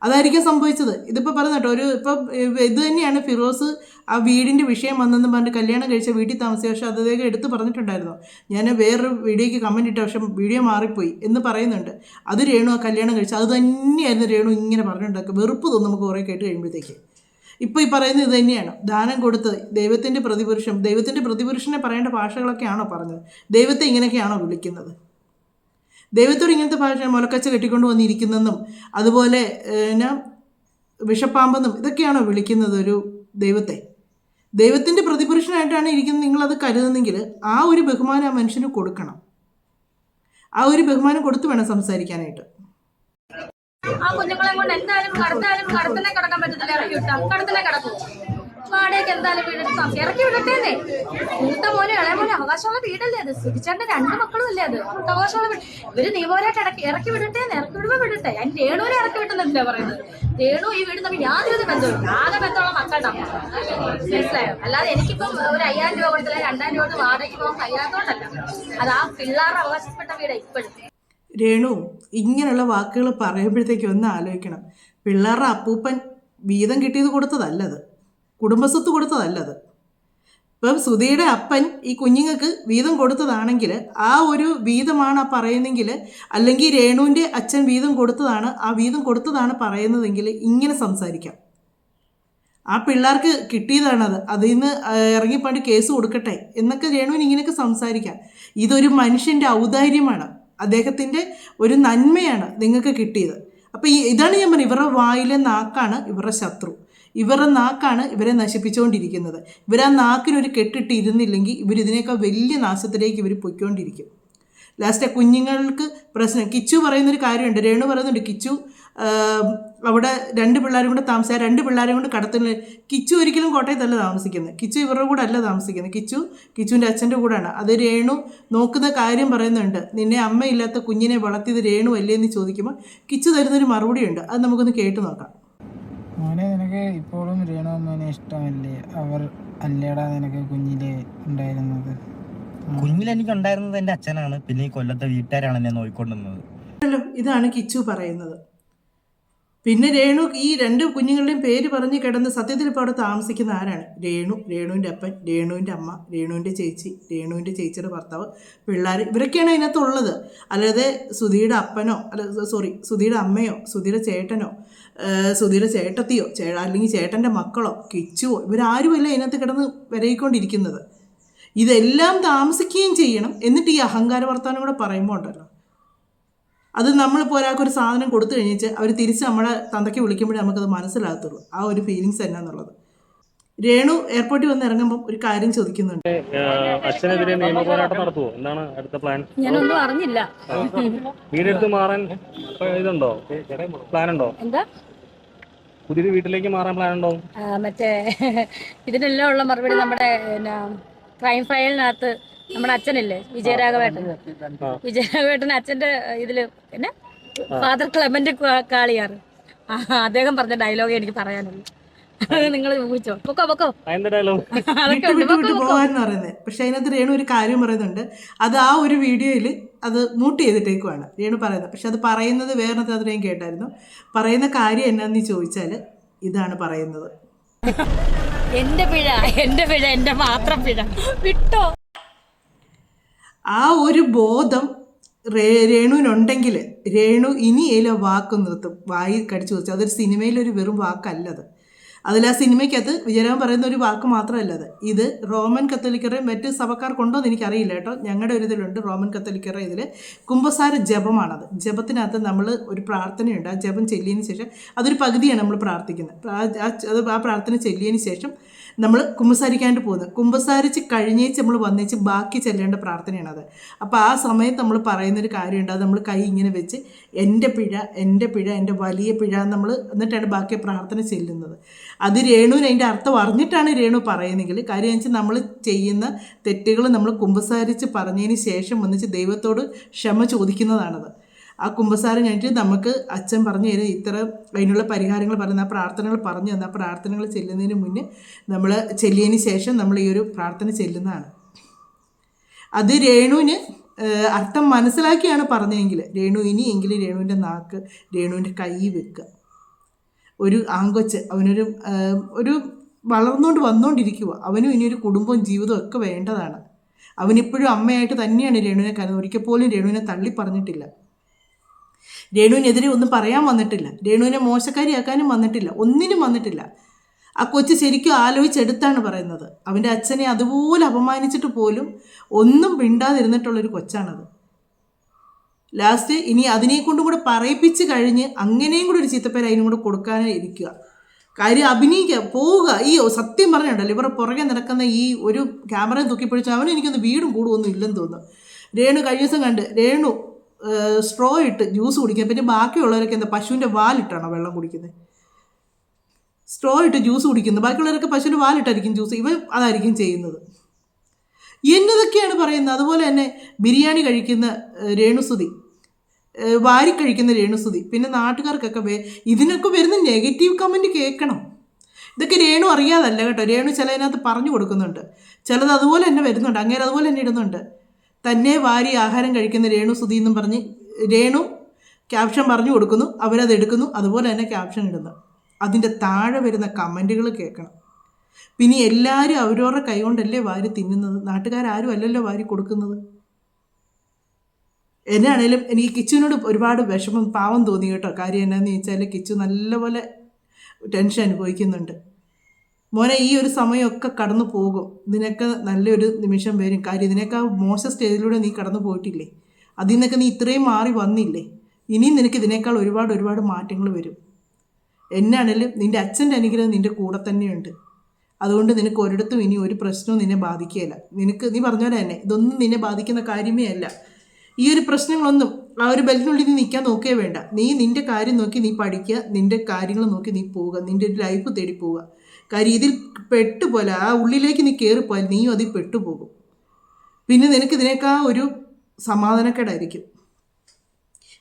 അതായിരിക്കും സംഭവിച്ചത്. ഇതിപ്പോൾ പറഞ്ഞു കേട്ടോ, ഇപ്പം ഇത് തന്നെയാണ് ഫിറോസ് ആ വീടിൻ്റെ വിഷയം വന്നെന്ന് പറഞ്ഞിട്ട് കല്യാണം കഴിച്ച വീട്ടിൽ താമസിച്ച, പക്ഷെ അദ്ദേഹം എടുത്ത് പറഞ്ഞിട്ടുണ്ടായിരുന്നു, ഞാൻ വേറൊരു വീഡിയോയ്ക്ക് കമൻറ്റ് ഇട്ട പക്ഷെ വീഡിയോ മാറിപ്പോയി എന്ന് പറയുന്നുണ്ട്. അത് രേണു ആ കല്യാണം കഴിച്ചു, അത് തന്നെയായിരുന്നു രേണു ഇങ്ങനെ പറഞ്ഞിട്ടുണ്ടാക്കുക. വെറുപ്പ് തോന്നും നമുക്ക് കുറേ കേട്ട് കഴിയുമ്പോഴത്തേക്ക്. ഇപ്പോൾ ഈ പറയുന്നത് ഇത് തന്നെയാണ്, ദാനം കൊടുത്ത് ദൈവത്തിൻ്റെ പ്രതിപുരുഷൻ. ദൈവത്തിൻ്റെ പ്രതിപുരുഷനെ പറയേണ്ട ഭാഷകളൊക്കെയാണോ പറഞ്ഞത്? ദൈവത്തെ ഇങ്ങനെയൊക്കെയാണോ വിളിക്കുന്നത്? ദൈവത്തോട് ഇങ്ങനത്തെ ഭാഷ മുലക്കച്ച കെട്ടിക്കൊണ്ട് വന്നിരിക്കുന്നതെന്നും അതുപോലെ വിഷപ്പാമ്പെന്നും ഇതൊക്കെയാണോ വിളിക്കുന്നത് ഒരു ദൈവത്തെ? ദൈവത്തിൻ്റെ പ്രതിപുരുഷനായിട്ടാണ് ഇരിക്കുന്നത് നിങ്ങളത് കരുതുന്നെങ്കിൽ ആ ഒരു ബഹുമാനം ആ മനുഷ്യന് കൊടുക്കണം. ആ ഒരു ബഹുമാനം കൊടുത്ത് വേണം സംസാരിക്കാനായിട്ട്. ആ കുഞ്ഞുങ്ങളെ കൊണ്ട് എന്തായാലും കടത്തനെ കിടക്കാൻ പറ്റത്തില്ല, ഇറക്കി വിട്ടാം. കടത്തനെ കിടക്കും, വാടകയ്ക്ക് എന്തായാലും വീടെടുത്താം, ഇറക്കി വിടട്ടേന്നേ. മൂത്ത മോനും ഇളയ മോനും അവകാശമുള്ള വീടല്ലേ അത്? സുധിച്ചേട്ടന്റെ 2 മക്കളും അല്ലേ അത്? അവകാശമുള്ള വീട്. ഇവര് നിയമപരമായിട്ട് ഇറക്കി വിടട്ടേന്ന്. ഇറക്കി വിടുമ്പോ വിടട്ടെ. ഞാൻ രേണുവിനെ ഇറക്കി വിട്ടെന്നില്ല പറയുന്നത്. രേണു ഈ വീട് തമ്മിൽ യാതൊരു ബന്ധവും, ആകെ ബന്ധമുള്ള മക്കളുടെ മനസ്സിലായോ? അല്ലാതെ എനിക്കിപ്പം ഒരു 5000 രൂപ കൊടുത്തില്ല 2000 രൂപ വാടകയ്ക്ക് പോകാൻ കഴിയാത്തോണ്ടല്ല, അത് ആ പിള്ളേരുടെ അവകാശപ്പെട്ട വീട്. ഇപ്പോഴും രേണു ഇങ്ങനെയുള്ള വാക്കുകൾ പറയുമ്പോഴത്തേക്കും ഒന്ന് ആലോചിക്കണം. പിള്ളേരുടെ അപ്പൂപ്പൻ വീതം കിട്ടിയത് കൊടുത്തതല്ലത്, കുടുംബസ്വത്ത് കൊടുത്തതല്ലത്. ഇപ്പം സുധിയുടെ അപ്പൻ ഈ കുഞ്ഞുങ്ങൾക്ക് വീതം കൊടുത്തതാണെങ്കിൽ ആ ഒരു വീതമാണ് പറയുന്നെങ്കിൽ, അല്ലെങ്കിൽ രേണുവിൻ്റെ അച്ഛൻ വീതം കൊടുത്തതാണ്, ആ വീതം കൊടുത്തതാണ് പറയുന്നതെങ്കിൽ ഇങ്ങനെ സംസാരിക്കാം. ആ പിള്ളേർക്ക് കിട്ടിയതാണത്, അതിൽ നിന്ന് ഇറങ്ങിപ്പാണ്ട് കേസ് കൊടുക്കട്ടെ എന്നൊക്കെ രേണുവിന് ഇങ്ങനെയൊക്കെ സംസാരിക്കാം. ഇതൊരു മനുഷ്യൻ്റെ ഔദാര്യമാണ്, അദ്ദേഹത്തിൻ്റെ ഒരു നന്മയാണ് നിങ്ങൾക്ക് കിട്ടിയത്. അപ്പോൾ ഇതാണ് ഞാൻ പറഞ്ഞത്, ഇവരുടെ വായിലെ നാക്കാണ് ഇവരുടെ ശത്രു, ഇവരുടെ നാക്കാണ് ഇവരെ നശിപ്പിച്ചുകൊണ്ടിരിക്കുന്നത്. ഇവരാ നാക്കിനൊരു കെട്ടിട്ട് ഇരുന്നില്ലെങ്കിൽ ഇവരിതിനേക്കാൾ വലിയ നാശത്തിലേക്ക് ഇവർ പൊയ്ക്കൊണ്ടിരിക്കും. ലാസ്റ്റ് കുഞ്ഞുങ്ങൾക്ക് പ്രശ്നം. കിച്ചു പറയുന്നൊരു കാര്യമുണ്ട്, രേണു പറയുന്നുണ്ട്, കിച്ചു അവിടെ 2 പിള്ളേരും കൂടെ താമസിക്കുക, 2 പിള്ളേരും കൊണ്ട് കടത്തുന്നത്. കിച്ചു ഒരിക്കലും കോട്ടയത്തല്ല താമസിക്കുന്നത്, കിച്ചു ഇവരുടെ കൂടെ അല്ല താമസിക്കുന്നത്, കിച്ചുവിൻ്റെ അച്ഛൻ്റെ കൂടെയാണ്. അത് രേണു നോക്കുന്ന കാര്യം പറയുന്നുണ്ട്. നിന്നെ അമ്മയില്ലാത്ത കുഞ്ഞിനെ വളർത്തിയത് രേണു അല്ലേ എന്ന് ചോദിക്കുമ്പോൾ കിച്ചു തരുന്നൊരു മറുപടിയുണ്ട്, അത് നമുക്കൊന്ന് കേട്ട് നോക്കാം. മോനെ, നിനക്ക് ഇപ്പോഴും രേണു അമ്മേനെ ഇഷ്ടമല്ലേ? അവർ അല്ലേടാ നിനക്ക് കുഞ്ഞിലെ ഉണ്ടായിരുന്നത്? കുഞ്ഞിലെനിക്ക് ഉണ്ടായിരുന്നത് എൻ്റെ അച്ഛനാണ്, പിന്നെ ഈ കൊല്ലത്തെ വീട്ടുകാരാണ് എന്നെ നോക്കിക്കൊണ്ടിരുന്നത്. ഇതാണ് കിച്ചു പറയുന്നത്. പിന്നെ രേണു ഈ 2 കുഞ്ഞുങ്ങളുടെയും പേര് പറഞ്ഞ് കിടന്ന് സത്യത്തിൽ ഇപ്പോൾ അവിടെ താമസിക്കുന്ന ആരാണ്? രേണുവിൻ്റെ അപ്പൻ, രേണുവിൻ്റെ അമ്മ, രേണുവിൻ്റെ ചേച്ചി, രേണുവിൻ്റെ ചേച്ചിയുടെ ഭർത്താവ്, പിള്ളേർ, ഇവരൊക്കെയാണ് അതിനകത്തുള്ളത്. അല്ലാതെ സുധിയുടെ അപ്പനോ സുധിയുടെ അമ്മയോ സുധിയുടെ ചേട്ടനോ സുധിയുടെ ചേട്ടത്തിയോ അല്ലെങ്കിൽ ചേട്ടൻ്റെ മക്കളോ കിച്ചുവോ ഇവരാരുമല്ല അതിനകത്ത് കിടന്ന് വരയിക്കൊണ്ടിരിക്കുന്നത്. ഇതെല്ലാം താമസിക്കുകയും ചെയ്യണം. എന്നിട്ട് ഈ അഹങ്കാര വർത്താനം കൂടെ പറയുമ്പോൾ ഉണ്ടല്ലോ, അത് നമ്മളിപ്പോൾ ഒരാൾക്കൊരു സാധനം കൊടുത്തു കഴിഞ്ഞിട്ട് അവർ തിരിച്ച് നമ്മളെ തന്തയ്ക്ക് വിളിക്കുമ്പോഴേ നമുക്കത് മനസ്സിലാകത്തുള്ളൂ ആ ഒരു ഫീലിങ്സ് എന്നാന്നുള്ളത്. രേണു എയർപോർട്ടിൽ വന്ന് ഇറങ്ങുമ്പോൾ ഒരു കാര്യം ചോദിക്കുന്നുണ്ട്, അച്ഛനെതിരെ നിയമ പോരാട്ടം നടത്തുവോ? എന്താണ് അടുത്ത പ്ലാൻ? ഞാനൊന്നും അറിഞ്ഞില്ല. വീടെടുത്ത് മാറാൻ ഇതുണ്ടോ, പ്ലാൻ ഉണ്ടോ? എന്താ പുതിയൊരു വീട്ടിലേക്ക് മാറാൻ പ്ലാൻ ഉണ്ടോ? മറ്റേ ഇതിനെല്ലാം ഉള്ള മറുപടി നമ്മുടെ ക്രൈം ഫയലിനകത്ത് നമ്മുടെ അച്ഛനില്ലേ വിജയരാഘവേട്ടൻ അച്ഛന്റെ ഇതില് പിന്നെ ഫാദർ ക്ലെമന്റ് കാളിയാർ, അദ്ദേഹം പറഞ്ഞ ഡയലോഗ് എനിക്ക് പറയാനുള്ളൂ. അത് നിങ്ങൾ ഊഹിച്ചോ? പൊക്കോ പോകാന്ന് പറയുന്നത്. പക്ഷെ അതിനകത്ത് രേണു ഒരു കാര്യം പറയുന്നുണ്ട്, അത് ആ ഒരു വീഡിയോയിൽ അത് മ്യൂട്ട് ചെയ്തിട്ടേക്കുവാണ് രേണു പറയുന്നത്. പക്ഷെ അത് പറയുന്നത് വേറൊരു അത് ഞാൻ കേട്ടായിരുന്നു. പറയുന്ന കാര്യം എന്നാന്ന് ചോദിച്ചാൽ ഇതാണ് പറയുന്നത്, എന്റെ പിഴ എന്റെ മാത്രം പിഴ വിട്ടോ. ആ ഒരു ബോധം രേണുവിനുണ്ടെങ്കിൽ രേണു ഇനിയേലും വാക്ക് നിർത്തും, വായി കടിച്ചു വെച്ചു. അതൊരു സിനിമയിലൊരു വെറും വാക്കല്ലത്. അതിൽ ആ സിനിമയ്ക്കകത്ത് വിജയരാമൻ പറയുന്ന ഒരു വാക്ക് മാത്രമല്ലത്. ഇത് റോമൻ കത്തോലിക്കറും മറ്റ് സഭക്കാർക്കുണ്ടോ എന്ന് എനിക്കറിയില്ല കേട്ടോ. ഞങ്ങളുടെ ഒരു ഇതിലുണ്ട് റോമൻ കത്തോലിക്കറുടെ ഇതിൽ കുമ്പസാര ജപമാണത്. ജപത്തിനകത്ത് നമ്മൾ ഒരു പ്രാർത്ഥനയുണ്ട്. ആ ജപം ചെല്ലിയതിന് ശേഷം അതൊരു പകുതിയാണ് നമ്മൾ പ്രാർത്ഥിക്കുന്നത്. ആ പ്രാർത്ഥന ചെല്ലിയതിന് ശേഷം നമ്മൾ കുമ്പസാരിക്കാണ്ട് പോകുന്നത്. കുമ്പസാരിച്ച് കഴിഞ്ഞേച്ച് നമ്മൾ വന്നേച്ച് ബാക്കി ചെല്ലേണ്ട പ്രാർത്ഥനയാണത്. അപ്പോൾ ആ സമയത്ത് നമ്മൾ പറയുന്നൊരു കാര്യമുണ്ട്. അത് നമ്മൾ കൈ ഇങ്ങനെ വെച്ച് എൻ്റെ പിഴ എൻ്റെ വലിയ പിഴ നമ്മൾ എന്നിട്ടാണ് ബാക്കി പ്രാർത്ഥന ചെല്ലുന്നത്. അത് രേണുവിന് അതിൻ്റെ അർത്ഥം അറിഞ്ഞിട്ടാണ് രേണു പറയുന്നെങ്കിൽ കാര്യം വെച്ചാൽ നമ്മൾ ചെയ്യുന്ന തെറ്റുകൾ നമ്മൾ കുമ്പസാരിച്ച് പറഞ്ഞതിന് ശേഷം വന്നിച്ച് ദൈവത്തോട് ക്ഷമ ചോദിക്കുന്നതാണത്. ആ കുമ്പസാരം കഴിഞ്ഞിട്ട് നമുക്ക് അച്ഛൻ പറഞ്ഞു തരും ഇത്ര അതിനുള്ള പരിഹാരങ്ങൾ പറയുന്ന ആ പ്രാർത്ഥനകൾ പറഞ്ഞു തന്ന ആ പ്രാർത്ഥനകൾ ചെല്ലുന്നതിന് മുന്നേ നമ്മൾ ചെല്ലിയതിന് ശേഷം നമ്മൾ ഈ ഒരു പ്രാർത്ഥന ചെല്ലുന്നതാണ്. അത് രേണുവിന് അർത്ഥം മനസ്സിലാക്കിയാണ് പറഞ്ഞതെങ്കിൽ രേണു ഇനിയെങ്കിലും രേണുവിൻ്റെ നാക്ക് രേണുവിൻ്റെ കൈ വെക്കുക. ഒരു ആങ്കൊച്ച് അവനൊരു വളർന്നുകൊണ്ട് വന്നുകൊണ്ടിരിക്കുക. അവനും ഇനിയൊരു കുടുംബവും ജീവിതവും ഒക്കെ വേണ്ടതാണ്. അവനിപ്പോഴും അമ്മയായിട്ട് തന്നെയാണ് രേണുവിനെ കരുതുന്നത്. ഒരിക്കൽ പോലും രേണുവിനെ തള്ളി പറഞ്ഞിട്ടില്ല. രേണുവിനെതിരെ ഒന്നും പറയാൻ വന്നിട്ടില്ല. രേണുവിനെ മോശക്കാരിയാക്കാനും വന്നിട്ടില്ല. ഒന്നിനും വന്നിട്ടില്ല. ആ കൊച്ച് ശരിക്കും ആലോചിച്ചെടുത്താണ് പറയുന്നത്. അവൻ്റെ അച്ഛനെ അതുപോലെ അപമാനിച്ചിട്ട് പോലും ഒന്നും മിണ്ടാതിരുന്നിട്ടുള്ളൊരു കൊച്ചാണത്. ലാസ്റ്റ് ഇനി അതിനെ കൊണ്ടും കൂടെ പറയിപ്പിച്ച് കഴിഞ്ഞ് അങ്ങനെയും കൂടെ ഒരു ചീത്തപ്പേര് അതിനും കൂടെ കൊടുക്കാനേ ഇരിക്കുക. കാര്യം അഭിനയിക്കുക പോവുക. ഈ സത്യം പറഞ്ഞിട്ടുണ്ടല്ലോ ഇവരുടെ പുറകെ നടക്കുന്ന ഈ ഒരു ക്യാമറയും തൂക്കിപ്പിടിച്ച് അവന് എനിക്കൊന്ന് വീടും കൂടുമൊന്നും ഇല്ലെന്ന് തോന്നുന്നു. രേണു കഴിഞ്ഞ ദിവസം കണ്ട് രേണു സ്ട്രോ ഇട്ട് ജ്യൂസ് കുടിക്കുക. പിന്നെ ബാക്കിയുള്ളവരൊക്കെ എന്താ പശുവിൻ്റെ വാലിട്ടാണോ വെള്ളം കുടിക്കുന്നത്? സ്ട്രോ ഇട്ട് ജ്യൂസ് കുടിക്കുന്നത്. ബാക്കിയുള്ളവരൊക്കെ പശുവിൻ്റെ വാലിട്ടായിരിക്കും ജ്യൂസ്. ഇവൻ അതായിരിക്കും ചെയ്യുന്നത്. എന്നതൊക്കെയാണ് പറയുന്നത്. അതുപോലെ തന്നെ ബിരിയാണി കഴിക്കുന്ന രേണുസുതി, വാരിക്കഴിക്കുന്ന രേണുസുതി. പിന്നെ നാട്ടുകാർക്കൊക്കെ ഇതിനൊക്കെ വരുന്ന നെഗറ്റീവ് കമൻറ്റ് കേൾക്കണം. ഇതൊക്കെ രേണു അറിയാതല്ല കേട്ടോ. രേണു ചിലതിനകത്ത് പറഞ്ഞു കൊടുക്കുന്നുണ്ട്. ചിലത് അതുപോലെ തന്നെ വരുന്നുണ്ട്. അങ്ങേരെ അതുപോലെ തന്നെ ഇടുന്നുണ്ട്. തന്നെ വാരി ആഹാരം കഴിക്കുന്ന രേണുസുതി എന്നും പറഞ്ഞ് രേണു ക്യാപ്ഷൻ പറഞ്ഞു കൊടുക്കുന്നു. അവരത് എടുക്കുന്നു. അതുപോലെ തന്നെ ക്യാപ്ഷൻ ഇടുന്നു. അതിൻ്റെ താഴെ വരുന്ന കമൻറ്റുകൾ കേൾക്കണം. പിന്നെ എല്ലാവരും അവരവരുടെ കൈ കൊണ്ടല്ലേ വാരി തിന്നുന്നത്. നാട്ടുകാരും അല്ലല്ലോ വാരി കൊടുക്കുന്നത്. എന്നാണേലും എനിക്ക് കിച്ചുവിനോട് ഒരുപാട് വിഷമം പാവം തോന്നി കേട്ടോ. കാര്യം എന്നാന്ന് ചോദിച്ചാൽ കിച്ചു നല്ലപോലെ ടെൻഷൻ അനുഭവിക്കുന്നുണ്ട്. മോനെ ഈ ഒരു സമയമൊക്കെ കടന്നു പോകും. ഇതിനൊക്കെ നല്ലൊരു നിമിഷം വരും. കാര്യം ഇതിനൊക്കെ മോശം സ്റ്റേജിലൂടെ നീ കടന്നു പോയിട്ടില്ലേ? അതിൽ നിന്നൊക്കെ നീ ഇത്രയും മാറി വന്നില്ലേ? ഇനിയും നിനക്ക് ഇതിനേക്കാൾ ഒരുപാട് മാറ്റങ്ങൾ വരും. എന്നാണേലും നിൻ്റെ അച്ഛൻ്റെ അനുഗ്രഹം നിൻ്റെ കൂടെ തന്നെയുണ്ട്. അതുകൊണ്ട് നിനക്ക് ഒരിടത്തും ഇനി ഒരു പ്രശ്നവും നിന്നെ ബാധിക്കുകയില്ല. നീ പറഞ്ഞ പോലെ തന്നെ ഇതൊന്നും നിന്നെ ബാധിക്കുന്ന കാര്യമേ അല്ല. ഈ ഒരു പ്രശ്നങ്ങളൊന്നും ആ ഒരു ബെൽറ്റിനുള്ളിൽ നീ നിൽക്കാൻ നോക്കുകയേ വേണ്ട. നീ നിൻ്റെ കാര്യം നോക്കി നീ പഠിക്കുക. നിൻ്റെ കാര്യങ്ങൾ നോക്കി നീ പോവുക. നിൻ്റെ ഒരു ലൈഫ് തേടി പോവുക. കാര്യം ഇതിൽ പെട്ടുപോലെ ആ ഉള്ളിലേക്ക് നീ കയറിപ്പോയാൽ നീയും അതിൽ പെട്ടുപോകും. പിന്നെ നിനക്ക് ഇതിനേക്കാൾ ഒരു സമാധാനക്കേടായിരിക്കും.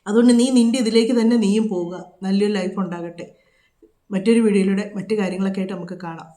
അതുകൊണ്ട് നീ നിൻ്റെ ഇതിലേക്ക് തന്നെ നീയും പോവുക. നല്ലൊരു ലൈഫ് ഉണ്ടാകട്ടെ. മറ്റൊരു വീഡിയോയിലൂടെ മറ്റു കാര്യങ്ങളൊക്കെ ആയിട്ട് നമുക്ക് കാണാം.